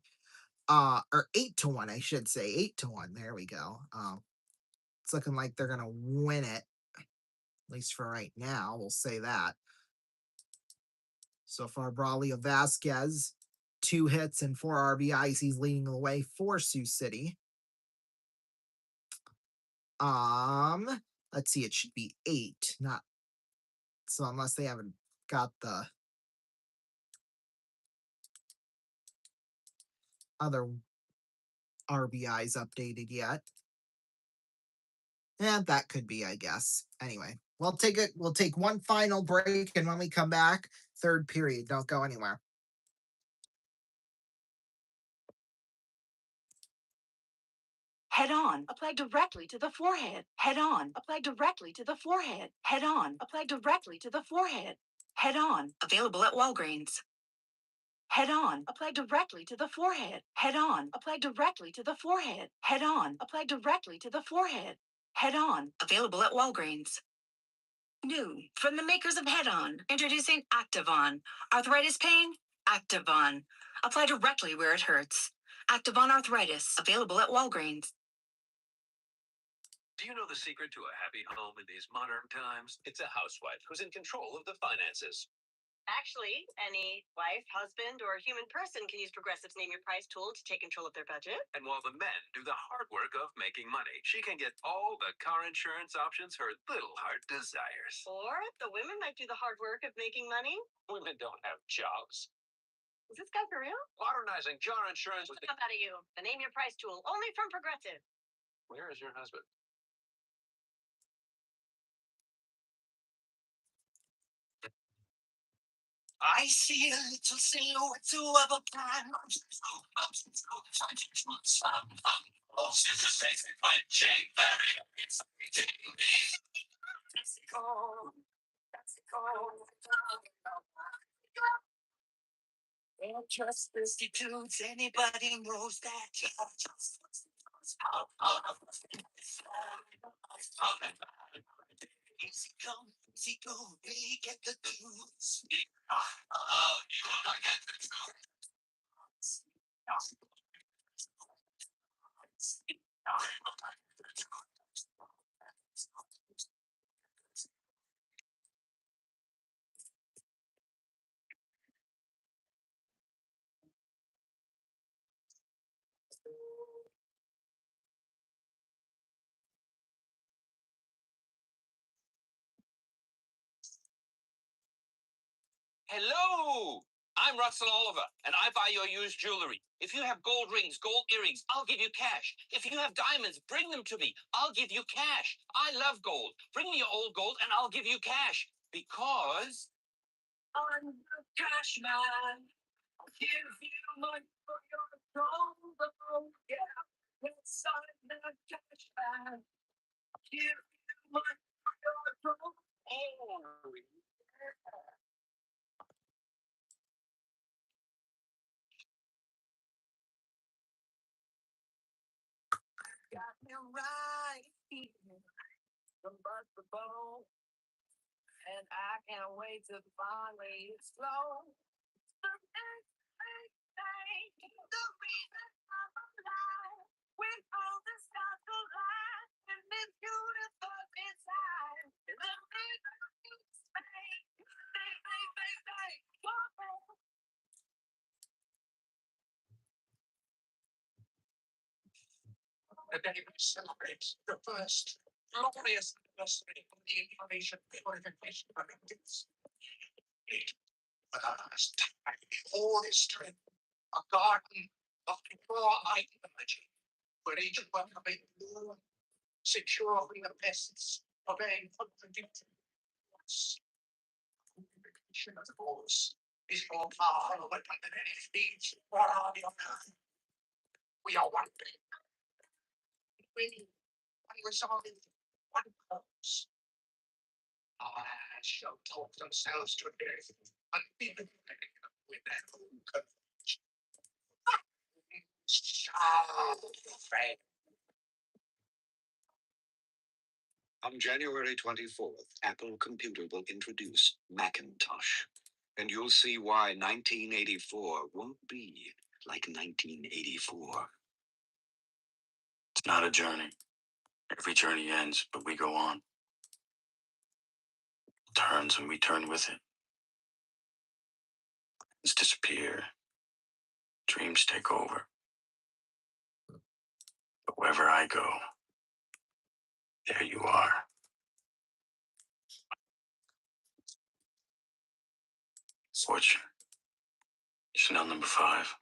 Or 8-1, I should say. 8-1. There we go. It's looking like they're gonna win it, at least for right now. We'll say that. So far, Braulio Vasquez, 2 hits and 4 RBIs. He's leading the way for Sioux City. Let's see, it should be 8, not so unless they haven't got the other RBIs updated yet. Yeah, that could be, I guess. Anyway, we'll take one final break, and when we come back, third period. Don't go anywhere. Head on, apply directly to the forehead. Head on, apply directly to the forehead. Head on, apply directly to the forehead. Head on, available at Walgreens. Head on, apply directly to the forehead. Head on, apply directly to the forehead. Head on, apply directly to the forehead. Head on, available at Walgreens. New from the makers of Head On, introducing Activon. Arthritis pain? Activon. Apply directly where it hurts. Activon Arthritis, available at Walgreens. Do you know the secret to a happy home in these modern times? It's a housewife who's in control of the finances. Actually, any wife, husband, or human person can use Progressive's Name Your Price tool to take control of their budget. And while the men do the hard work of making money, she can get all the car insurance options her little heart desires. Or the women might do the hard work of making money. Women don't have jobs. Is this guy for real? Modernizing car insurance with Come out of you. The Name Your Price tool, only from Progressive. Where is your husband? I see a little silhouette of a plan. They're just prostitutes, anybody knows that. Easy come, easy go, we get the dues. Hello! I'm Russell Oliver, and I buy your used jewelry. If you have gold rings, gold earrings, I'll give you cash. If you have diamonds, bring them to me. I'll give you cash. I love gold. Bring me your old gold, and I'll give you cash. Because I'm the cash man. I'll give you money for your gold. Oh, yeah. Yes, I'm the cash man. I'll give you money for your gold. Oh, yeah. Got me right here. Somebody touch the bone. And I can't wait to finally explode. The next big thing, the reason I'm alive. With all the stars alive, and this universe inside. The big bang, bang, bang, bang, bang. Whoa. The day we celebrate the first glorious anniversary of the information purification directives. First time in all history, a garden of pure ideology, where each one of a bloom, securing the pests, obeying fundamental laws. Purification of the laws is more powerful weapon than any speech or army on earth. We are one thing. We unresolved, one cause. Our hands shall talk themselves to death, unbeaten with their own courage. Shall fail. On January 24th, Apple Computer will introduce Macintosh. And you'll see why 1984 won't be like 1984. It's not a journey. Every journey ends, but we go on. It turns and we turn with it. Plans disappear. Dreams take over. But wherever I go, there you are. Fortune. Chanel number 5.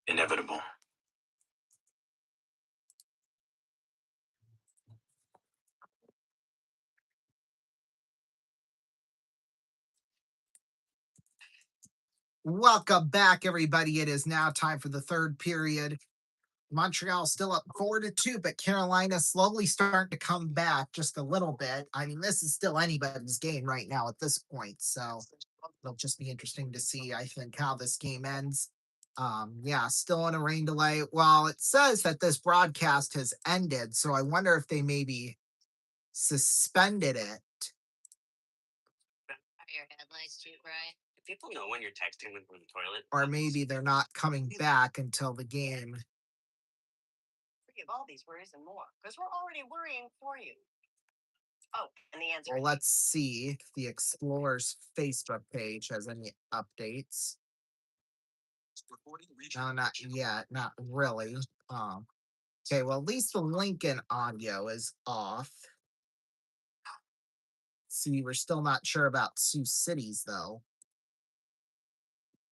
Inevitable. Welcome back, everybody. It is now time for the third period. Montreal still up 4-2, but Carolina slowly starting to come back just a little bit. I mean, this is still anybody's game right now at this point, so it'll just be interesting to see, I think, how this game ends. Yeah, still in a rain delay. Well, it says that this broadcast has ended, so I wonder if they maybe suspended it. Are your headlights too bright? Do people know when you're texting them from the toilet? Or maybe they're not coming back until the game. Forgive all these worries and more, because we're already worrying for you. Oh, and the answer. Well, let's see if the Explorer's Facebook page has any updates. No, not yet. Not really. Okay, well, at least the Lincoln audio is off. See, we're still not sure about Sioux Cities, though.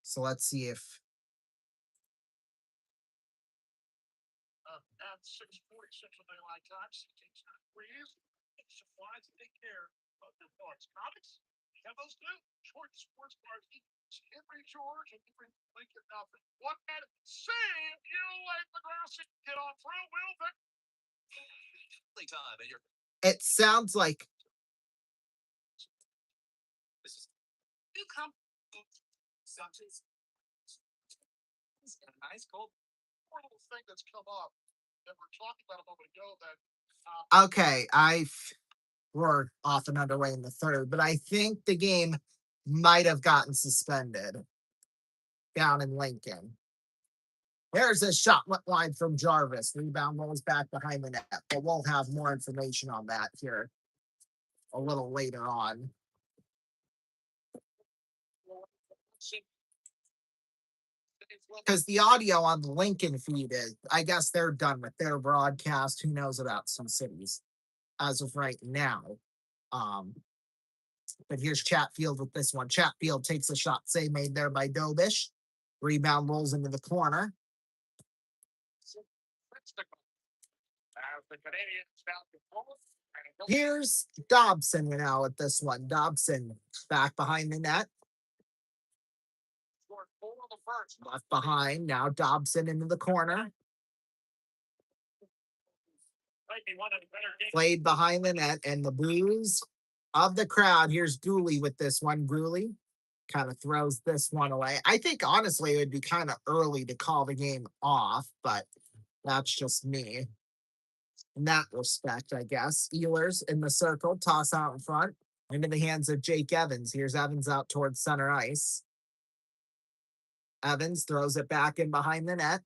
So let's see if At 6:46 of daylight time, CT's breeze, supplies to take care of the thoughts. Comics, we have those too. Short sports party, Henry George and different Lincoln outfit. One at see if you let the grass get on through, will Vic. Time and you're it sounds like You come. It's a nice cold little thing that's come up that we're talking about a moment ago that okay, we're off and underway in the third, but I think the game might have gotten suspended down in Lincoln. There's a shot went wide from Jarvis. Rebound rolls back behind the net, but we'll have more information on that here a little later on. Because the audio on the Lincoln feed is, I guess they're done with their broadcast. Who knows about some cities as of right now? But here's Chatfield with this one. Chatfield takes a shot, say made there by Dobish. Rebound rolls into the corner. Here's Dobson now at this one. Dobson back behind the net. Left behind. Now Dobson into the corner. Played behind the net, and the boos of the crowd. Here's Gooley with this one. Gooley kind of throws this one away. I think honestly it would be kind of early to call the game off, but that's just me. in that respect, I guess. Ehlers in the circle, toss out in front, into the hands of Jake Evans. Here's Evans out towards center ice. Evans throws it back in behind the net.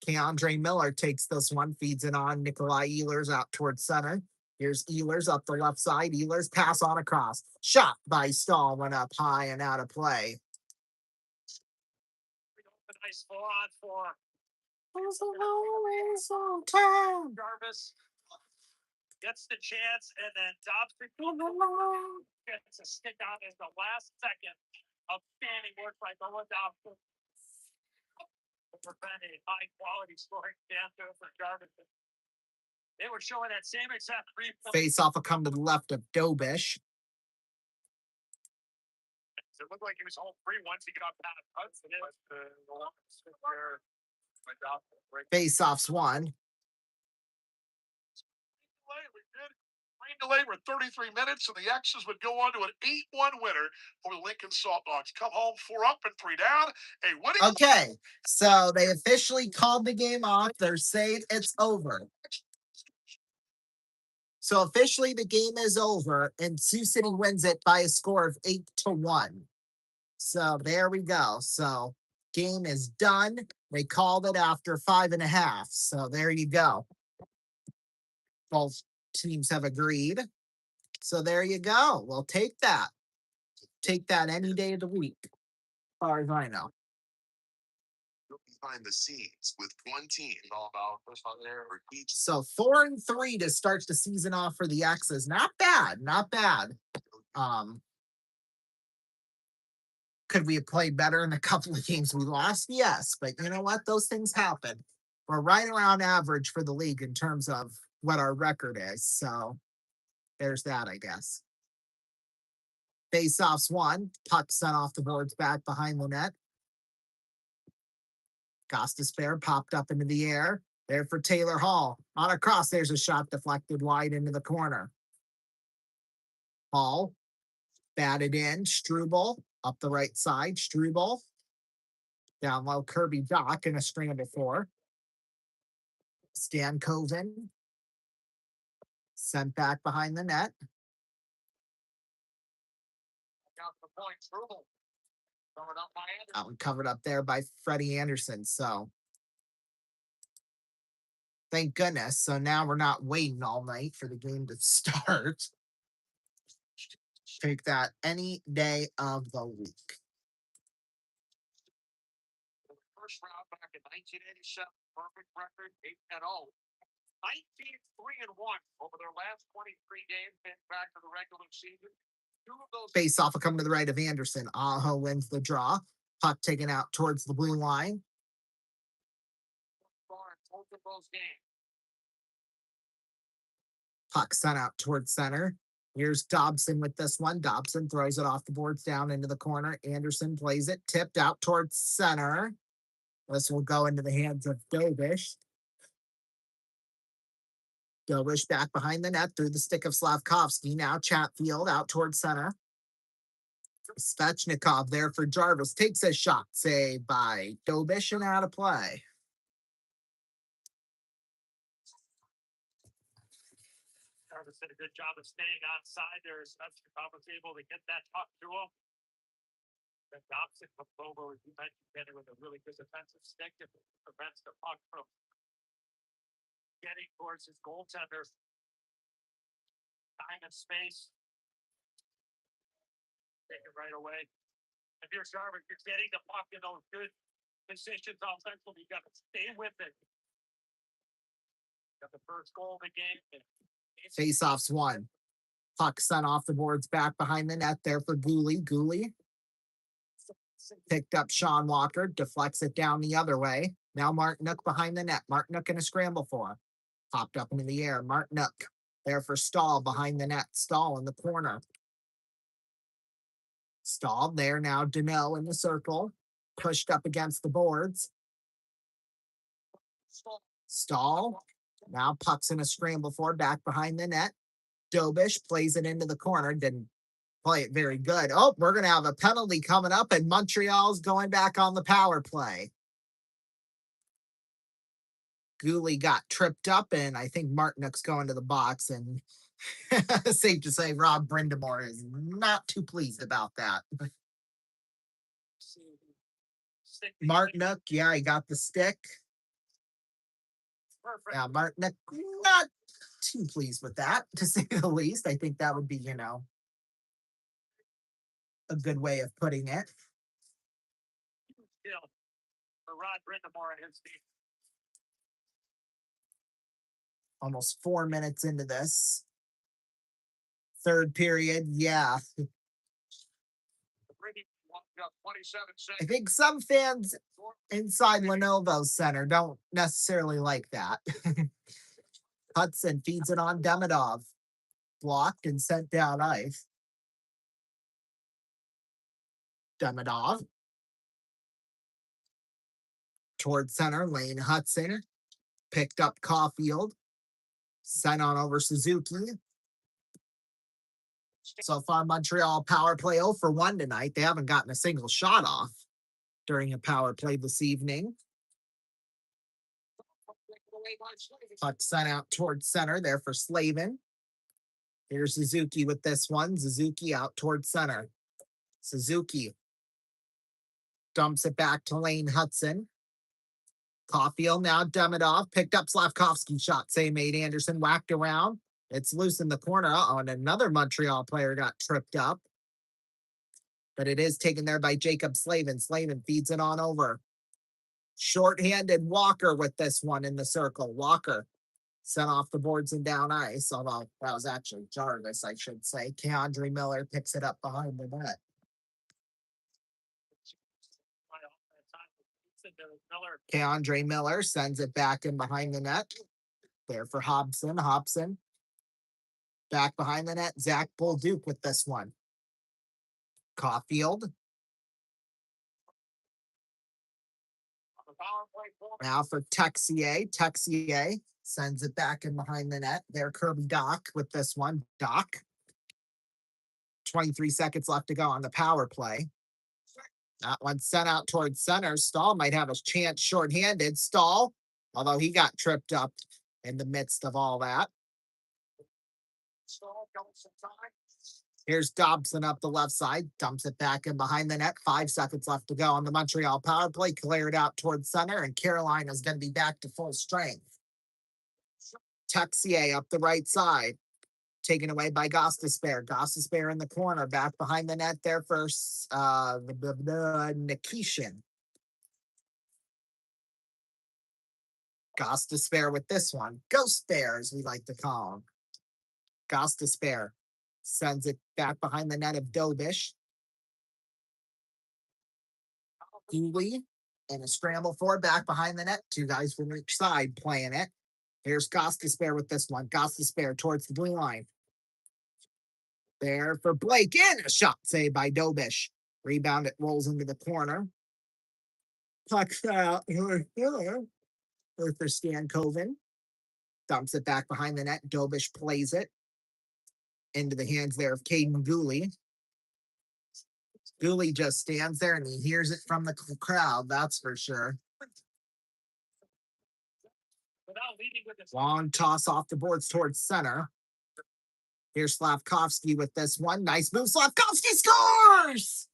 Keandre Miller takes this one, feeds it on Nikolai Ehlers out towards center. Here's Ehlers up the left side. Ehlers pass on across. Shot by Stahl, went up high and out of play. A nice 4-on-4. Jarvis gets the chance, and then Dobson gets a stick on in the last second. Outstanding work by Noah Dobson. Prevent a high quality scoring stanza for Jarvis. They were showing that same exact replay. Face off will come to the left of Dobish. It looked like he was home free once he got past Hudson. Face offs one. Rain delay with 33 minutes, and the X's would go on to an 8-1 winner over the Lincoln Salt Dogs. Come home 4 up and 3 down. A winning. Okay, so they officially called the game off. They're saying it's over. So officially the game is over, and Sioux City wins it by a score of 8-1. So there we go. So game is done. They called it after 5.5. So there you go. Both teams have agreed. So there you go. We'll take that. Take that any day of the week, as far as I know. Behind the scenes with one team. All about this on there for each. So 4-3 to start the season off for the X's. Not bad. Not bad. Could we have played better in a couple of games we lost? Yes, but you know what? Those things happen. We're right around average for the league in terms of what our record is. So there's that, I guess. Face-offs one. Puck sent off the boards back behind the net. Gostisbehere popped up into the air. There for Taylor Hall. On a cross, there's a shot deflected wide into the corner. Hall batted in. Struble up the right side. Struble down low. Kirby Dock in a scramble for. Stan Coven sent back behind the net. That one covered up there by Freddie Anderson. So thank goodness. So now we're not waiting all night for the game to start. Take that any day of the week. First round back in 1987, perfect record, 8-0. 19-3-1 over their last 23 games back to the regular season. Face off will come to the right of Anderson. Aho wins the draw. Puck taken out towards the blue line. Puck sent out towards center. Here's Dobson with this one. Dobson throws it off the boards down into the corner. Anderson plays it, tipped out towards center. This will go into the hands of Dobish. Dobish back behind the net through the stick of Slavkovsky. Now Chatfield out towards center. Svechnikov there for Jarvis. Takes a shot. Saved by Dobish and out of play. Jarvis did a good job of staying outside there. Svechnikov was able to get that puck to him. The Dobson comes over, as you mentioned, Benny, with a really good defensive stick that prevents the puck from getting towards his goaltender. Time and space. Take it right away. If you're Jarvis, you're getting the puck in those good positions offensively. You got to stay with it. Got the first goal of the game. Face-offs one. Puck sent off the boards back behind the net there for Gooley. Gooley picked up Sean Walker, deflects it down the other way. Now Martinook behind the net. Martinook in a scramble for. Popped up into the air. Martinook there for Stahl behind the net. Stahl in the corner. Stahl there now. Deneau in the circle. Pushed up against the boards. Stahl. Now puck's in a scramble for. Back behind the net. Dobish plays it into the corner. Didn't play it very good. Oh, we're going to have a penalty coming up, and Montreal's going back on the power play. Gooley got tripped up, and I think Martinick's going to the box, and safe to say Rob Brindamore is not too pleased about that. Martinick, yeah, he got the stick. Yeah, Martinick, not too pleased with that, to say the least. I think that would be, a good way of putting it. Still, for Rod Brindamore and his team. Almost 4 minutes into this. Third period, yeah. I think some fans inside Lenovo Center don't necessarily like that. Hudson feeds it on Demidov. Blocked and sent down ice. Demidov. Toward center, Lane Hudson. Picked up Caulfield. Sent on over Suzuki. So far, Montreal power play 0 for 1 tonight. They haven't gotten a single shot off during a power play this evening. Puck sent out towards center there for Slavin. Here's Suzuki with this one. Suzuki out towards center. Suzuki dumps it back to Lane Hudson. Caulfield now Demidov picked up Slavkovsky's shot. Same made Anderson whacked around. It's loose in the corner. And another Montreal player got tripped up. But it is taken there by Jacob Slavin. Slavin feeds it on over. Short-handed Walker with this one in the circle. Walker sent off the boards and down ice. Although that was actually Jarvis, I should say. Keandre Miller picks it up behind the net. Keandre Miller sends it back in behind the net. There for Hobson. Hobson back behind the net. Zach Bolduc with this one. Caulfield. Now for Texier. Texier sends it back in behind the net. There, Kirby Doc with this one. Doc. 23 seconds left to go on the power play. That one sent out towards center. Stahl might have a chance shorthanded. Stahl, although he got tripped up in the midst of all that. Here's Dobson up the left side. Dumps it back in behind the net. 5 seconds left to go on the Montreal power play. Cleared out towards center, and Carolina's going to be back to full strength. Texier up the right side. Taken away by Gostisbehere. Gostisbehere in the corner. Back behind the net there for Nikishin. Gostisbehere with this one. Ghost Bear, as we like to call him. Gostisbehere sends it back behind the net of Dobish. Gooley and a scramble for back behind the net. 2 guys from each side playing it. Here's Gostisbehere with this one. Gostisbehere towards the blue line. There for Blake, and a shot saved by Dobish. Rebound, it rolls into the corner. Puck's out here for Stankoven. Dumps it back behind the net. Dobish plays it into the hands there of Caden Gooley. Gooley just stands there and he hears it from the crowd, that's for sure. Long toss off the boards towards center. Here's Slavkovsky with this one. Nice move. Slavkovsky scores!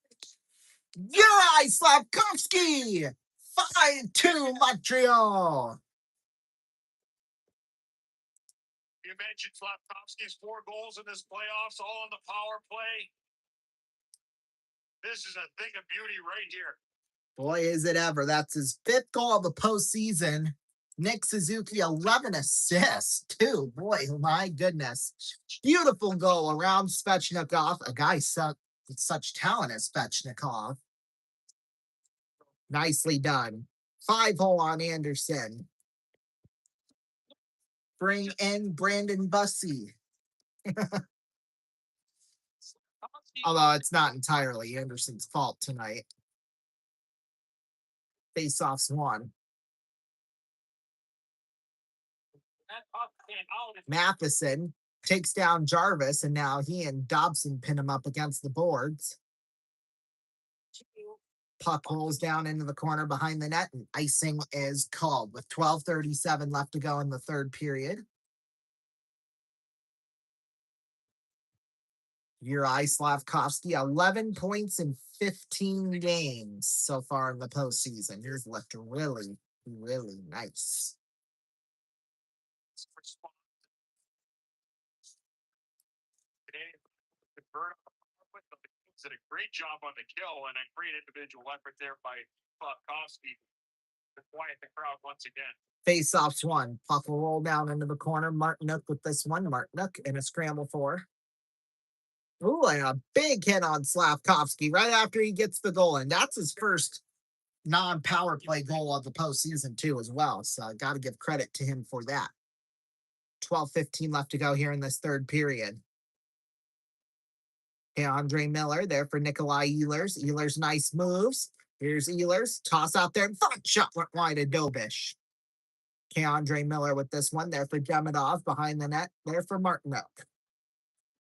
Yeah, Slavkovsky! 5-2 Montreal. You mentioned Slavkovsky's 4 goals in this playoffs, all on the power play. This is a thing of beauty right here. Boy, is it ever. That's his 5th goal of the postseason. Nick Suzuki, 11 assists, too. Boy, my goodness. Beautiful goal around Svechnikov. A guy with such talent as Svechnikov. Nicely done. 5-hole on Anderson. Bring in Brandon Bussey. Although it's not entirely Anderson's fault tonight. Face-offs won. Matheson takes down Jarvis, and now he and Dobson pin him up against the boards. Puck rolls down into the corner behind the net, and icing is called with 12:37 left to go in the third period. Uri Slavkovsky, 11 points in 15 games so far in the postseason. He's looked really, really nice. Did a great job on the kill and a great individual effort there by Slavkovsky to quiet the crowd once again. Face-offs one. Puck will roll down into the corner. Martinuk with this one. Martinuk in a scramble for. Ooh, and a big hit on Slavkovsky right after he gets the goal. And that's his first non-power play goal of the postseason, too, as well. So I got to give credit to him for that. 12:15 left to go here in this third period. Hey, Andre Miller there for Nikolai Ehlers. Ehlers, nice moves. Here's Ehlers. Toss out there. Front shot went wide to Dobish. Okay, Andre Miller with this one. There for Demidov behind the net. There for Martinuk.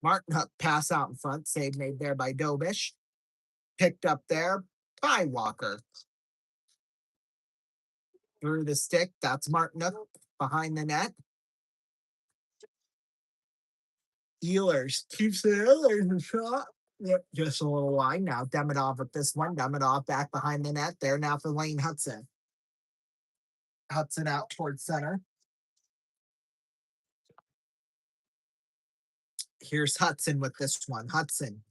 Martinuk pass out in front. Save made there by Dobish. Picked up there by Walker. Through the stick. That's Martinuk behind the net. Ehlers keeps it out. There's a shot. Yep, just a little wide now. Demidov with this one. Demidov back behind the net. There now for Lane Hudson. Hudson out towards center. Here's Hudson with this one. Hudson.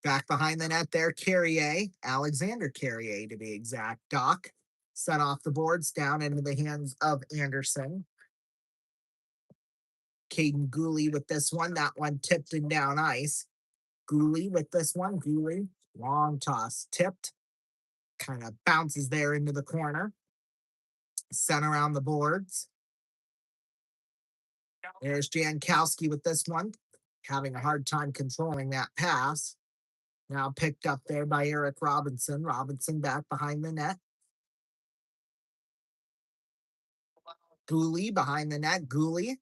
Back behind the net there. Carrier. Alexander Carrier to be exact. Doc. Set off the boards down into the hands of Anderson. Caden Gooley with this one. That one tipped and down ice. Gooley with this one. Gooley. Long toss. Tipped. Kind of bounces there into the corner. Sent around the boards. There's Jankowski with this one. Having a hard time controlling that pass. Now picked up there by Eric Robinson. Robinson back behind the net. Gooley behind the net. Gooley.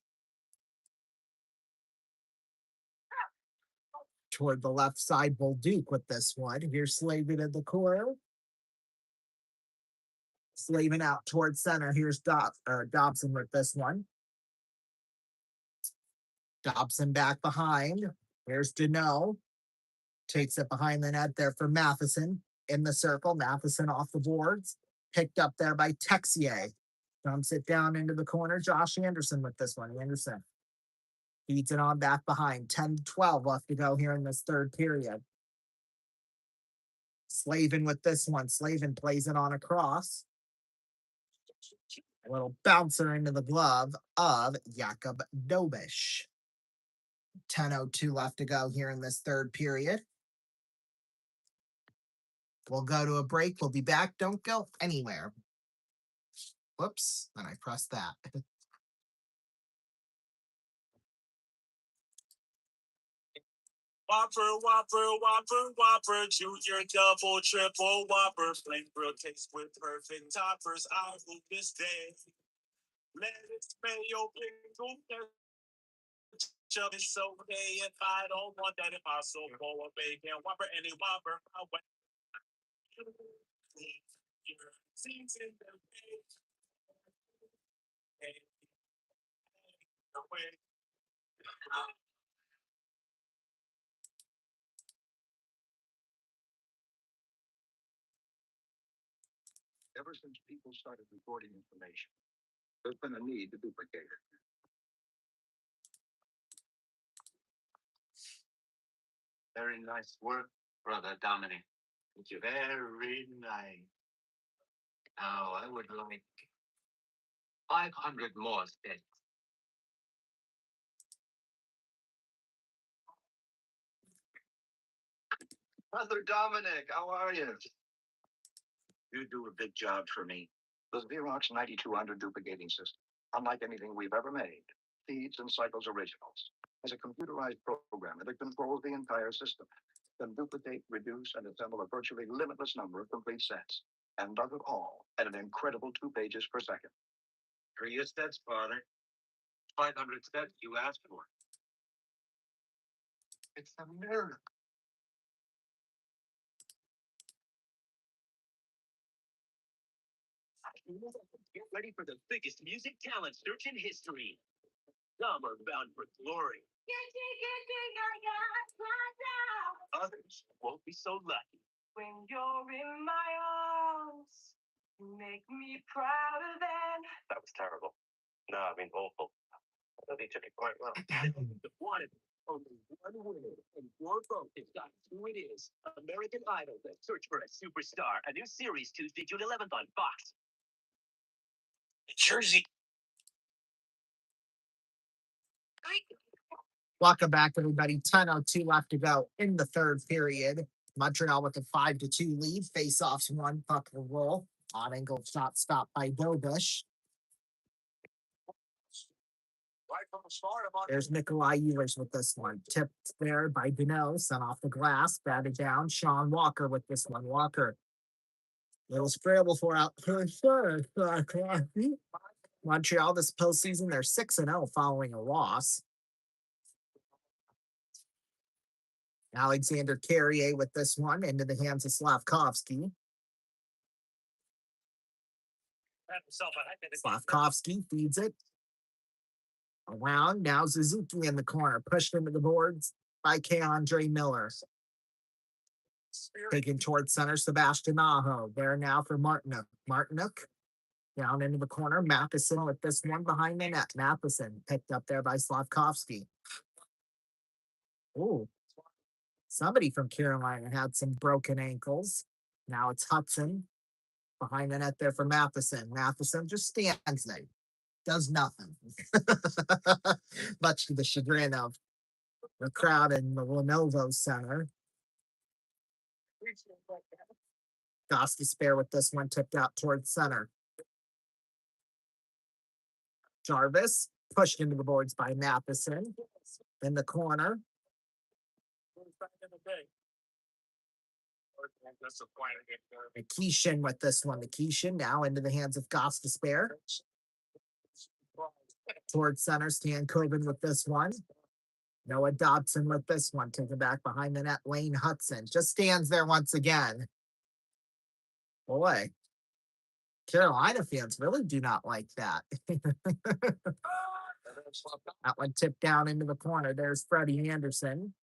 Toward the left side, Bolduc with this one. Here's Slavin in the corner. Slavin out towards center. Here's Dobson with this one. Dobson back behind. Here's Deneau. Takes it behind the net there for Matheson. In the circle. Matheson off the boards. Picked up there by Texier. Dumps it down into the corner. Josh Anderson with this one. Anderson feeds it on back behind. 10-12 left to go here in this third period. Slavin with this one. Slavin plays it on a cross. A little bouncer into the glove of Jakub Dobish. 10:02 left to go here in this third period. We'll go to a break. We'll be back. Don't go anywhere. Whoops. And I pressed that. Whopper, Whopper, Whopper, Whopper, Junior, Double, Triple, Whopper, flame grill taste with perfect toppers. I will this day. Lettuce, mayo, pickle, ketchup, it's okay if I don't want that. If I so full of bacon, Whopper, any Whopper, I went. Season the way. Ever since people started recording information, there's been a need to duplicate it. Very nice work, Brother Dominic. Thank you. Very nice. Now, I would like 500 more steaks. Brother Dominic, how are you? You do a big job for me. The Xerox 9200 duplicating system, unlike anything we've ever made, feeds and cycles originals. As a computerized programmer that controls the entire system, can duplicate, reduce, and assemble a virtually limitless number of complete sets, and does it all at an incredible 2 pages per second. For your sets, Father. 500 sets you asked for. It's a miracle. Get ready for the biggest music talent search in history. Some are bound for glory. Others won't be so lucky. When you're in my arms, you make me prouder than. That was terrible. No, I mean awful. I thought he took it quite well. The one, only one winner, and your vote has got who it is. American Idol, the search for a superstar. A new series Tuesday, June 11th on Fox. Jersey. Welcome back, everybody. 10:02 left to go in the third period. Montreal with a 5-2 lead. Face-offs, one puck will roll. On angle shot stopped by Dobush. Right from the start of our There's Nikolai Ehlers with this one. Tipped there by Deneau. Sent off the glass. Batted down. Sean Walker with this one. Walker. Little scramble for out. Montreal this postseason, they're 6-0 following a loss. Alexander Carrier with this one into the hands of Slavkovsky. Slavkovsky feeds it around. Now Suzuki in the corner, pushed into the boards by K-Andre Miller. Taken towards center, Sebastian Aho. There now for Martinuk. Martinuk down into the corner. Matheson with this one behind the net. Matheson picked up there by Slavkovsky. Ooh. Somebody from Carolina had some broken ankles. Now it's Hudson behind the net there for Matheson. Matheson just stands there. Does nothing. Much to the chagrin of the crowd in the Lenovo Center. Goss to spare with this one tipped out towards center. Jarvis pushed into the boards by Matheson. In the corner. Nikishin with this one. Nikishin now into the hands of Goss to spare. Towards center, Stan Coben with this one. Noah Dobson with this one. Taken back behind the net, Lane Hudson. Just stands there once again. Boy, Carolina fans really do not like that. That one tipped down into the corner. There's Freddie Anderson.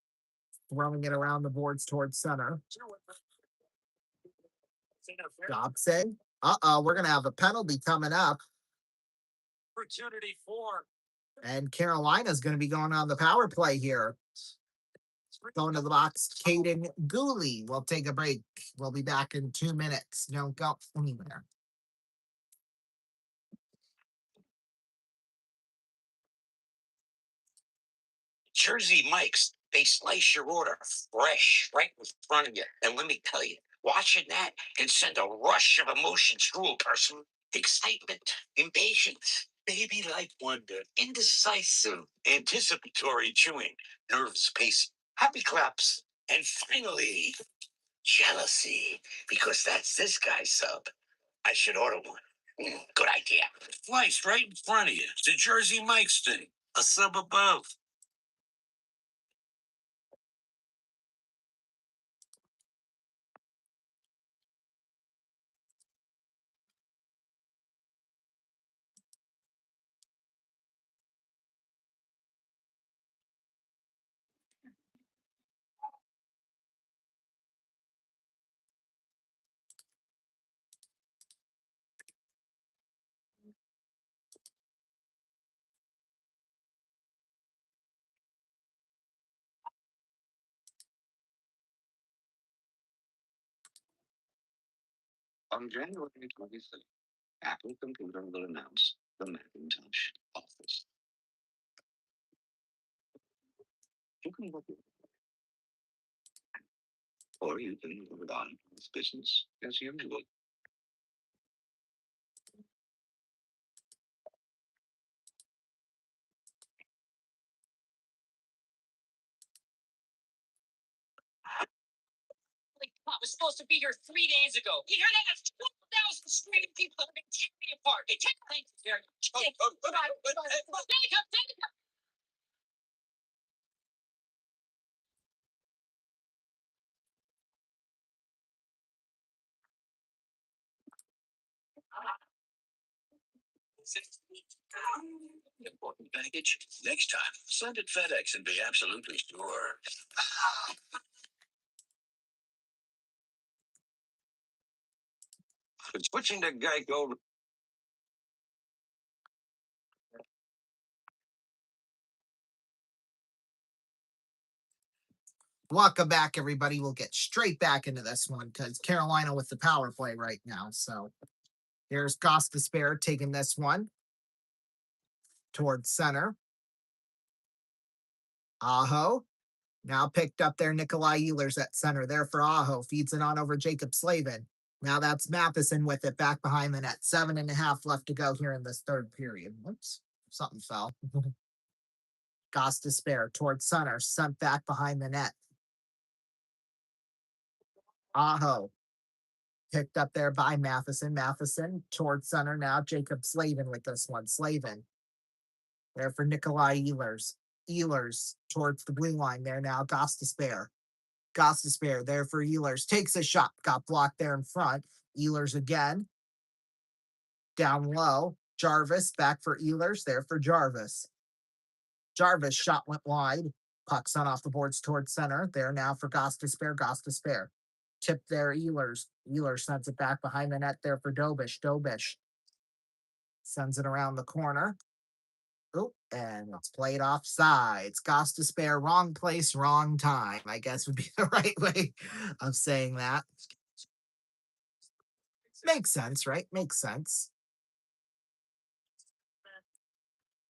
Throwing it around the boards towards center. Dobson. We're going to have a penalty coming up. Opportunity for. And Carolina's going to be going on the power play here. Going to the box, Caden Gooley. We'll take a break. We'll be back in 2 minutes. Don't go anywhere. Jersey Mike's, they slice your order fresh right in front of you. And let me tell you, watching that can send a rush of emotions through a person. Excitement, impatience, baby-like wonder, indecisive, anticipatory chewing, nerves pacing, happy claps, and finally, jealousy, because that's this guy's sub. I should order one. Good idea. Sliced right in front of you. It's a Jersey Mike's thing. A sub above. On January 26th, Apple Computer will announce the Macintosh Office. You can work it, or you can move on with business as usual. I was supposed to be here 3 days ago. You hear that? That's 12,000 screaming people that have been tearing me apart. Hey, take thank you very much. Goodbye. Take it. Important package? Next time, send it FedEx and be absolutely sure. Switching to Geico. Welcome back, everybody. We'll get straight back into this one because Carolina with the power play right now. So here's Gostisbehere taking this one towards center. Aho. Now picked up there. Nikolai Ehlers at center there for Aho. Feeds it on over Jacob Slavin. Now that's Matheson with it back behind the net. 7.5 left to go here in this third period. Whoops. Something fell. Gostisbehere towards center. Sent back behind the net. Aho. Picked up there by Matheson. Matheson towards center now. Jacob Slavin with this one. Slavin. There for Nikolai Ehlers. Ehlers towards the blue line there now. Gostisbehere. Gostisbehere there for Ehlers. Takes a shot. Got blocked there in front. Ehlers again. Down low. Jarvis back for Ehlers. There for Jarvis. Jarvis shot went wide. Puck sent off the boards towards center. There now for Gostisbehere. Gostisbehere. Tip there, Ehlers. Ehlers sends it back behind the net there for Dobish. Dobish sends it around the corner. Oh, and it's played offsides. Gostisbehere, wrong place, wrong time, I guess would be the right way of saying that. Makes sense, right? Makes sense.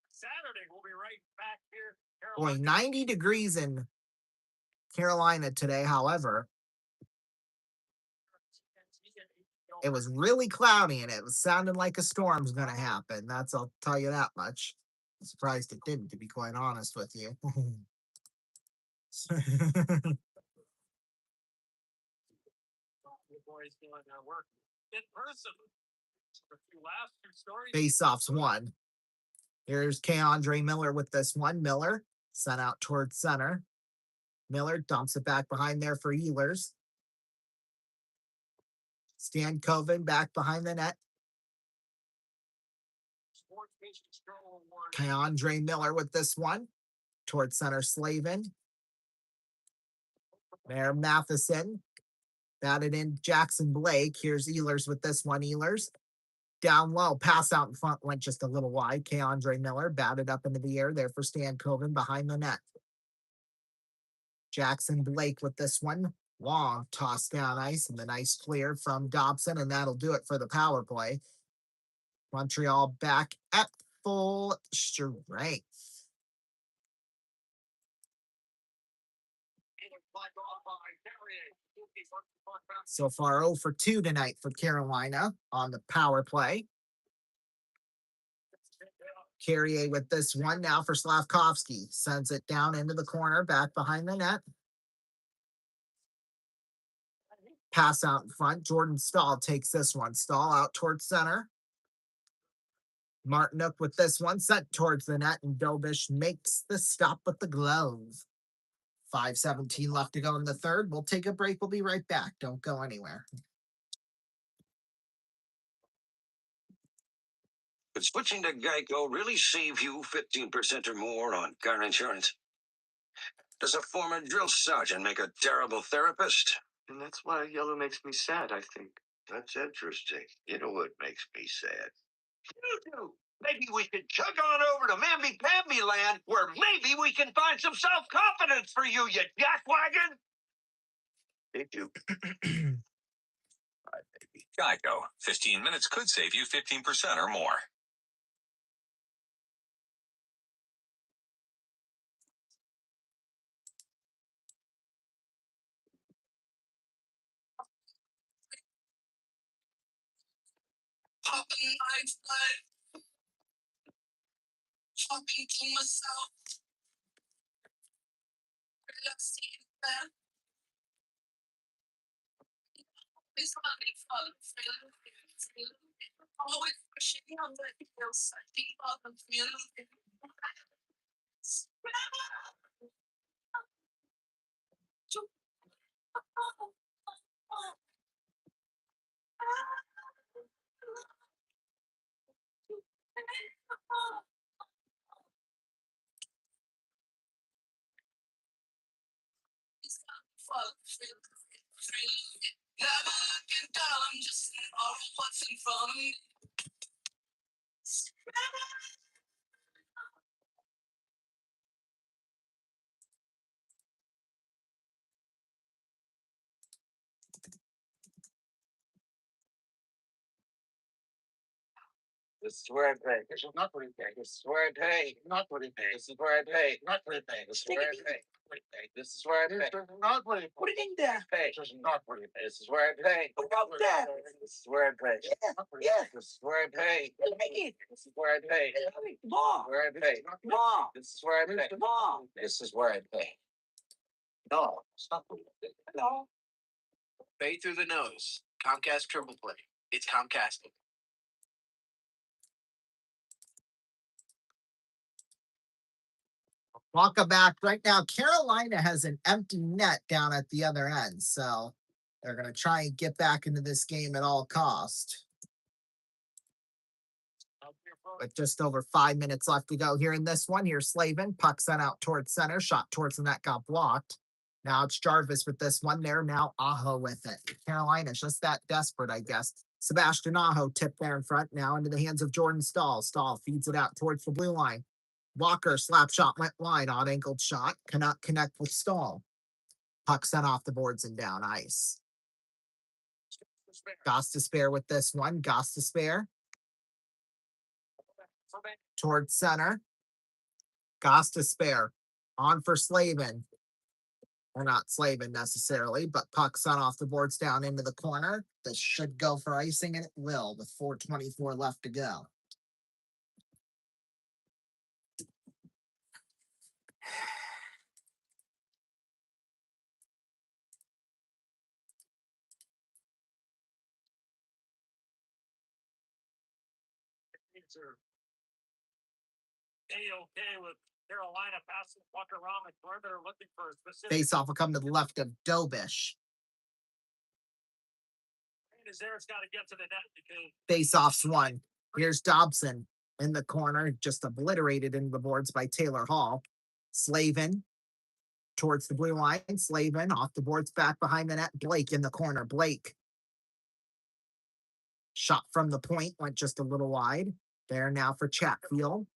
Saturday, we'll be right back here. Boy, 90 degrees in Carolina today, however. It was really cloudy and it was sounding like a storm's going to happen. I'll tell you that much. I'm surprised it didn't, to be quite honest with you. Boys doing their work in person. A few laughs, few stories. Face-offs won. Here's Andre Miller with this one. Miller sent out towards center. Miller dumps it back behind there for Ehlers. Stan Coven back behind the net. Andre Miller with this one. Towards center, Slavin. There, Matheson. Batted in Jackson Blake. Here's Ehlers with this one. Ehlers. Down low. Pass out in front. Went just a little wide. Andre Miller batted up into the air there for Stan Coven behind the net. Jackson Blake with this one. Long toss down ice and the nice clear from Dobson, and that'll do it for the power play. Montreal back at full strength. So far 0 for 2 tonight for Carolina on the power play. Carrier with this one now for Slavkovsky. Sends it down into the corner, back behind the net. Pass out in front. Jordan Stahl takes this one. Stahl out towards center. Martinuk with this one, sent towards the net, and Dobish makes the stop with the glove. 5:17 left to go in the third. We'll take a break. We'll be right back. Don't go anywhere. Could switching to Geico really save you 15% or more on car insurance? Does a former drill sergeant make a terrible therapist? And that's why yellow makes me sad, I think. That's interesting. You know what makes me sad? You do. Maybe we should chug on over to Mamby-Pamby land, where maybe we can find some self-confidence for you, you jackwagon. Did you? Geico. 15 minutes could save you 15% or more. Talking to myself. Relaxing that. It's running fun, feeling. Always pushing on the heels, I think all the feeling. This is where I pay. This is not what he paid. This is where I pay. Not what he paid. This is where I pay. Not what he paid. This is where I pay. This is where I pay. This is not what he paid. Put it in there. Pay. This is not what he paid. This is where I pay. What about that? This is where I pay. Yeah. This is where I pay. This is where I pay. Mom. Where I pay. Mom. This is where I pay. Mom. This is where I pay. No. Stop. No. Pay through the nose. Comcast Triple Play. It's Comcast. Welcome back. Right now, Carolina has an empty net down at the other end, so they're going to try and get back into this game at all cost. With just over 5 minutes left to go here in this one. Here's Slavin. Puck sent out towards center. Shot towards the net got blocked. Now it's Jarvis with this one. There now Aho with it. Carolina's just that desperate, I guess. Sebastian Aho tipped there in front. Now into the hands of Jordan Stahl. Stahl feeds it out towards the blue line. Walker slap shot went wide. Odd angled shot. Cannot connect with Stahl. Puck sent off the boards and down ice. Goss to spare with this one. Goss to spare. Towards center. Goss to spare. On for Slavin. Or not Slavin necessarily, but puck sent off the boards down into the corner. This should go for icing, and it will with 4:24 left to go. A-okay with Carolina passing the puck around the perimeter looking for a specific. Face off will come to the left of Dobish. Is there, it's got to get to the net because Face off's one. Here's Dobson in the corner, just obliterated into the boards by Taylor Hall. Slavin towards the blue line. Slavin off the boards back behind the net. Blake in the corner. Blake. Shot from the point, went just a little wide. There now for Chatfield.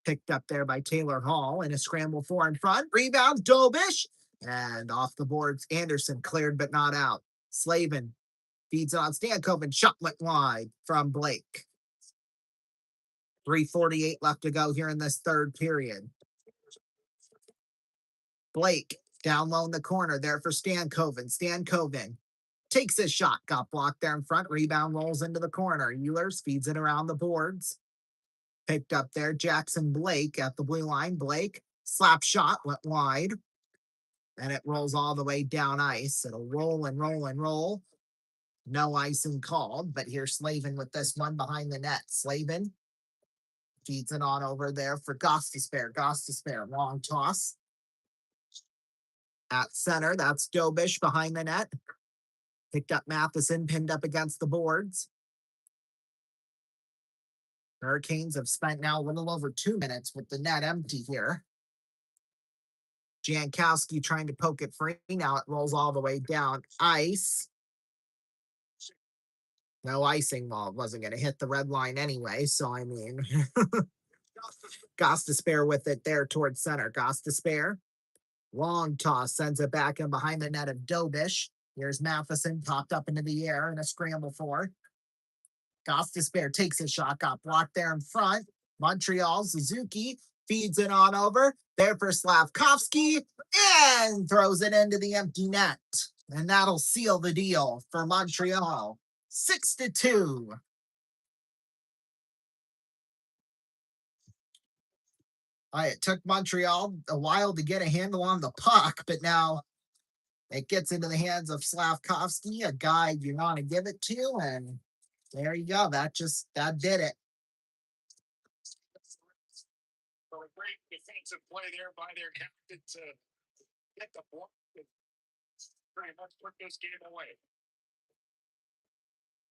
Picked up there by Taylor Hall in a scramble 4 in front. Rebound, Dobish. And off the boards, Anderson cleared but not out. Slavin feeds on Stankoven. Shot went wide from Blake. 3:48 left to go here in this third period. Blake down low in the corner there for Stankoven. Stankoven takes his shot. Got blocked there in front. Rebound rolls into the corner. Ehlers feeds it around the boards. Picked up there. Jackson Blake at the blue line. Blake slap shot went wide. And it rolls all the way down ice. It'll roll and roll and roll. No icing called, but here's Slavin with this one behind the net. Slavin feeds it on over there for Goss to spare. Goss to spare. Long toss. At center, that's Dobish behind the net. Picked up Matheson, pinned up against the boards. Hurricanes have spent now a little over 2 minutes with the net empty here. Jankowski trying to poke it free. Now it rolls all the way down ice. No icing. Well, it wasn't going to hit the red line anyway, so I mean. Goss to spare with it there towards center. Goss to spare. Long toss sends it back in behind the net of Dobish. Here's Matheson popped up into the air in a scramble 4. Goss to spare takes a shot, got blocked there in front. Montreal, Suzuki feeds it on over. There for Slavkovsky and throws it into the empty net. And that'll seal the deal for Montreal. 6-2. It took Montreal a while to get a handle on the puck, but now it gets into the hands of Slavkovsky, a guy you want to give it to, and there you go. That did it. so a great defensive play there by their captain to get the block and pretty much put this game away.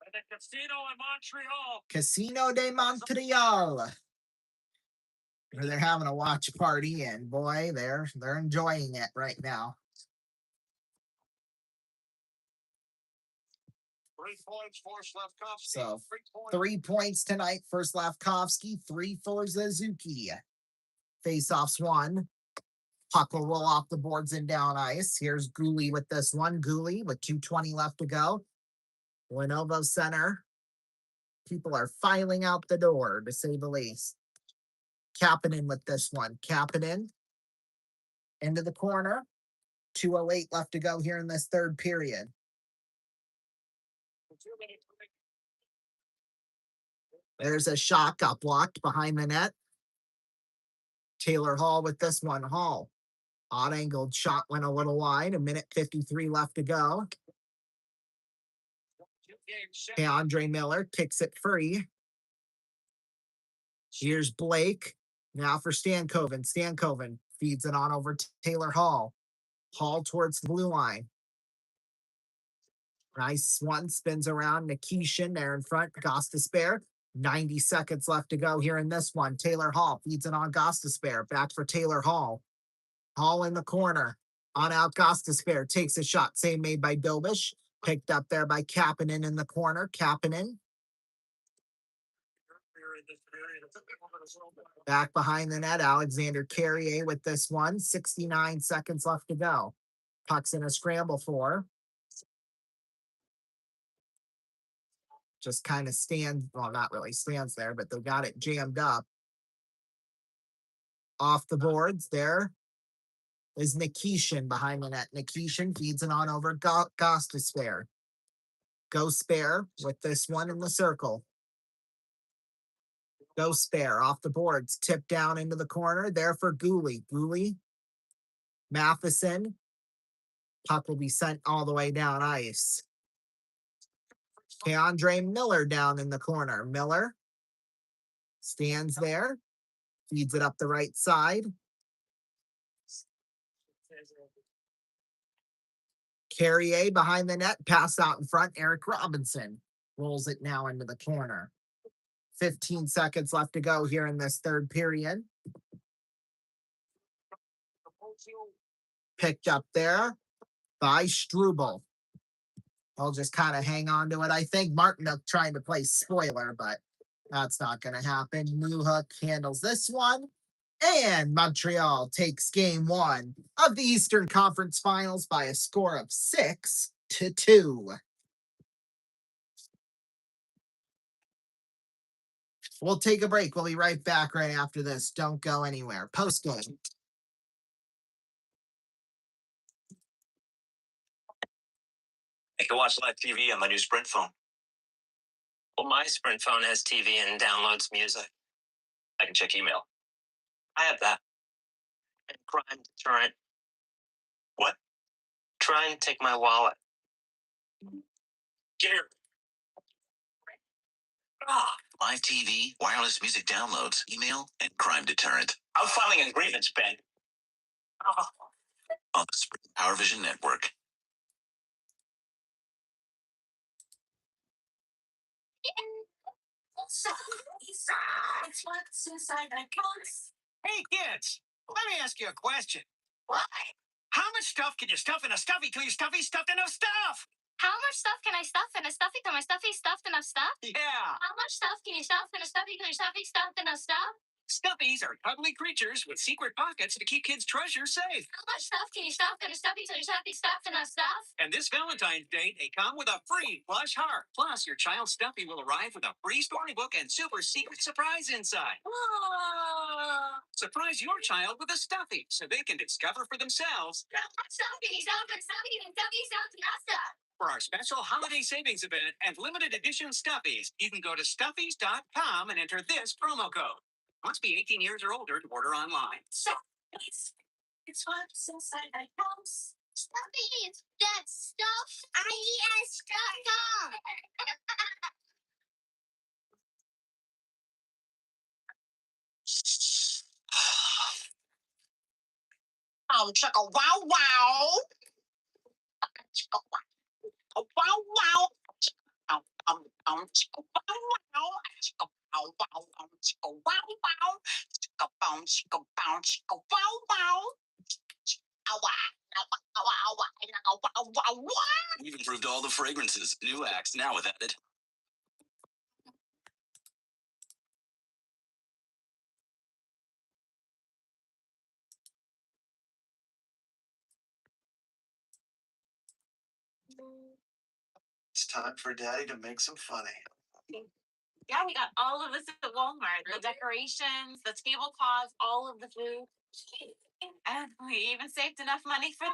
And the Casino in Montreal. Casino de Montreal. Or they're having a watch party, and boy, they're enjoying it right now. 3 points for Slavkovsky. So 3 points. 3 points tonight for Slavkovsky, 3 for Suzuki. Faceoffs 1. Puck will roll off the boards and down ice. Here's Gooley with this one. Gooley with 2:20 left to go. Lenovo Center. People are filing out the door, to say the least. Kapanen with this one. Kapanen into the corner. 2:08 left to go here in this third period. There's a shot, got blocked behind the net. Taylor Hall with this one. Hall. Odd angled shot went a little wide. 1:53 left to go. Andre Miller kicks it free. Here's Blake. Now for Stankoven. Stankoven feeds it on over to Taylor Hall. Hall towards the blue line. Nice one. Spins around. Nikishin there in front. Gostisbehere. 90 seconds left to go here in this one. Taylor Hall feeds it on Gostisbehere. Back for Taylor Hall. Hall in the corner. On out Gostisbehere. Takes a shot. Save made by Dobish. Picked up there by Kapanen in the corner. Kapanen. Back behind the net. Alexander Carrier with this one. 69 seconds left to go. Puck's in a scramble for. Just kind of stands, well, not really stands there, but they got it jammed up. Off the boards there is Nikishin behind the net. Nikishin feeds it on over Gostisbehere. Gostisbehere with this one in the circle. Gostisbehere off the boards, tipped down into the corner. There for Gooley. Gooley, Matheson. Puck will be sent all the way down ice. Andre Miller down in the corner. Miller stands there, feeds it up the right side. Carrier behind the net, pass out in front. Eric Robinson rolls it now into the corner. 15 seconds left to go here in this third period. Picked up there by Struble. I'll just kind of hang on to it. I think Martinook trying to play spoiler, but that's not going to happen. Newhook handles this one. And Montreal takes game 1 of the Eastern Conference Finals by a score of 6-2. We'll take a break. We'll be right back right after this. Don't go anywhere. Post game. I can watch live TV on my new Sprint phone. Well, my Sprint phone has TV and downloads music. I can check email. I have that. And crime deterrent. What? Try and take my wallet. Get here. Live TV, wireless music downloads, email, and crime deterrent. I'm filing a grievance, Ben. On the Sprint Power Vision Network. Hey, kids, let me ask you a question. What? How much stuff can you stuff in a stuffy till your stuffy stuffed enough stuff? How much stuff can I stuff in a stuffy till my stuffy stuffed enough stuff? Yeah. How much stuff can you stuff in a stuffy till your stuffy stuffed enough stuff? Stuffies are cuddly creatures with secret pockets to keep kids' treasures safe. How much stuff can you stuff in a stuffy till your stuffy stuffed enough stuff? And this Valentine's Day, they come with a free plush heart. Plus, your child's stuffy will arrive with a free storybook and super secret surprise inside. Oh. Surprise your child with a stuffy so they can discover for themselves. Stuffy, stuffy, stuffy, and stuffy, stuffed enough stuff. For our special holiday savings event and limited edition stuffies, you can go to stuffies.com and enter this promo code. Must be 18 years or older to order online. Stuffies. It's what's inside my house. Stuffies. That stuff. IES.com. Chicka wow wow. Chicka wow wow. Chicka wow wow. wow, wow, wow, chicka, wow, wow, chicka, bow, chicka, bow, chicka, wow, wow. Ow, wow, ow, wow, wow, wow, wow, wow, wow. We've improved all the fragrances. New Axe now with added. It's time for Daddy to make some funny. Yeah, we got all of this at Walmart. The decorations, the tablecloths, all of the food. And we even saved enough money for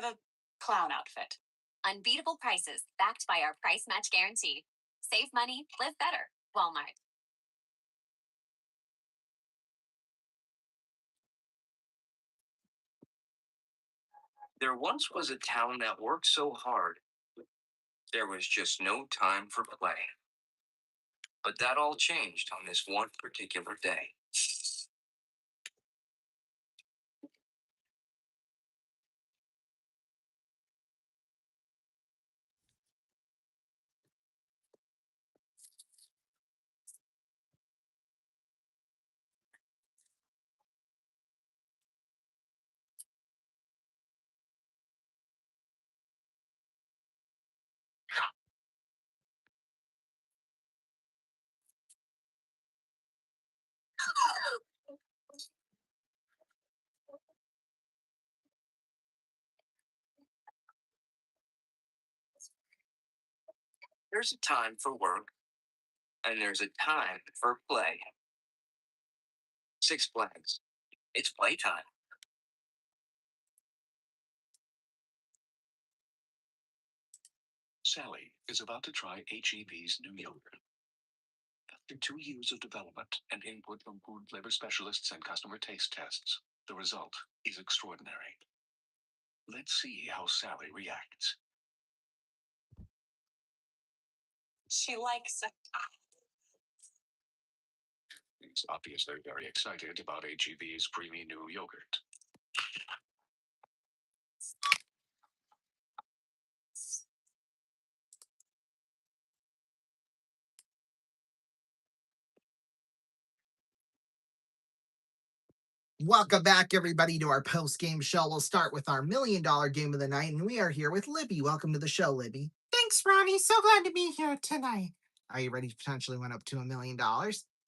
the clown outfit. Unbeatable prices backed by our price match guarantee. Save money, live better. Walmart. There once was a town that worked so hard, there was just no time for play. But that all changed on this one particular day. There's a time for work, and there's a time for play. Six Flags. It's playtime. Sally is about to try HEB's new yogurt. After 2 years of development and input from food flavor specialists and customer taste tests, the result is extraordinary. Let's see how Sally reacts. She likes it. She's obviously very excited about HEB's creamy new yogurt. Welcome back, everybody, to our post-game show. We'll start with our $1 million game of the night, and we are here with Libby. Welcome to the show, Libby. Thanks, Ronnie. So glad to be here tonight. Are you ready to potentially win up to $1 million?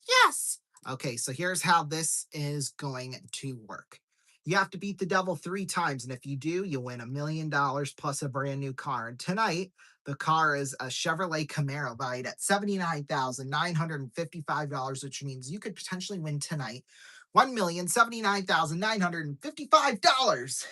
Yes. Okay, so here's how this is going to work. You have to beat the devil 3 times, and if you do, you win $1 million plus a brand new car. And tonight, the car is a Chevrolet Camaro valued at $79,955, which means you could potentially win tonight $1,079,955.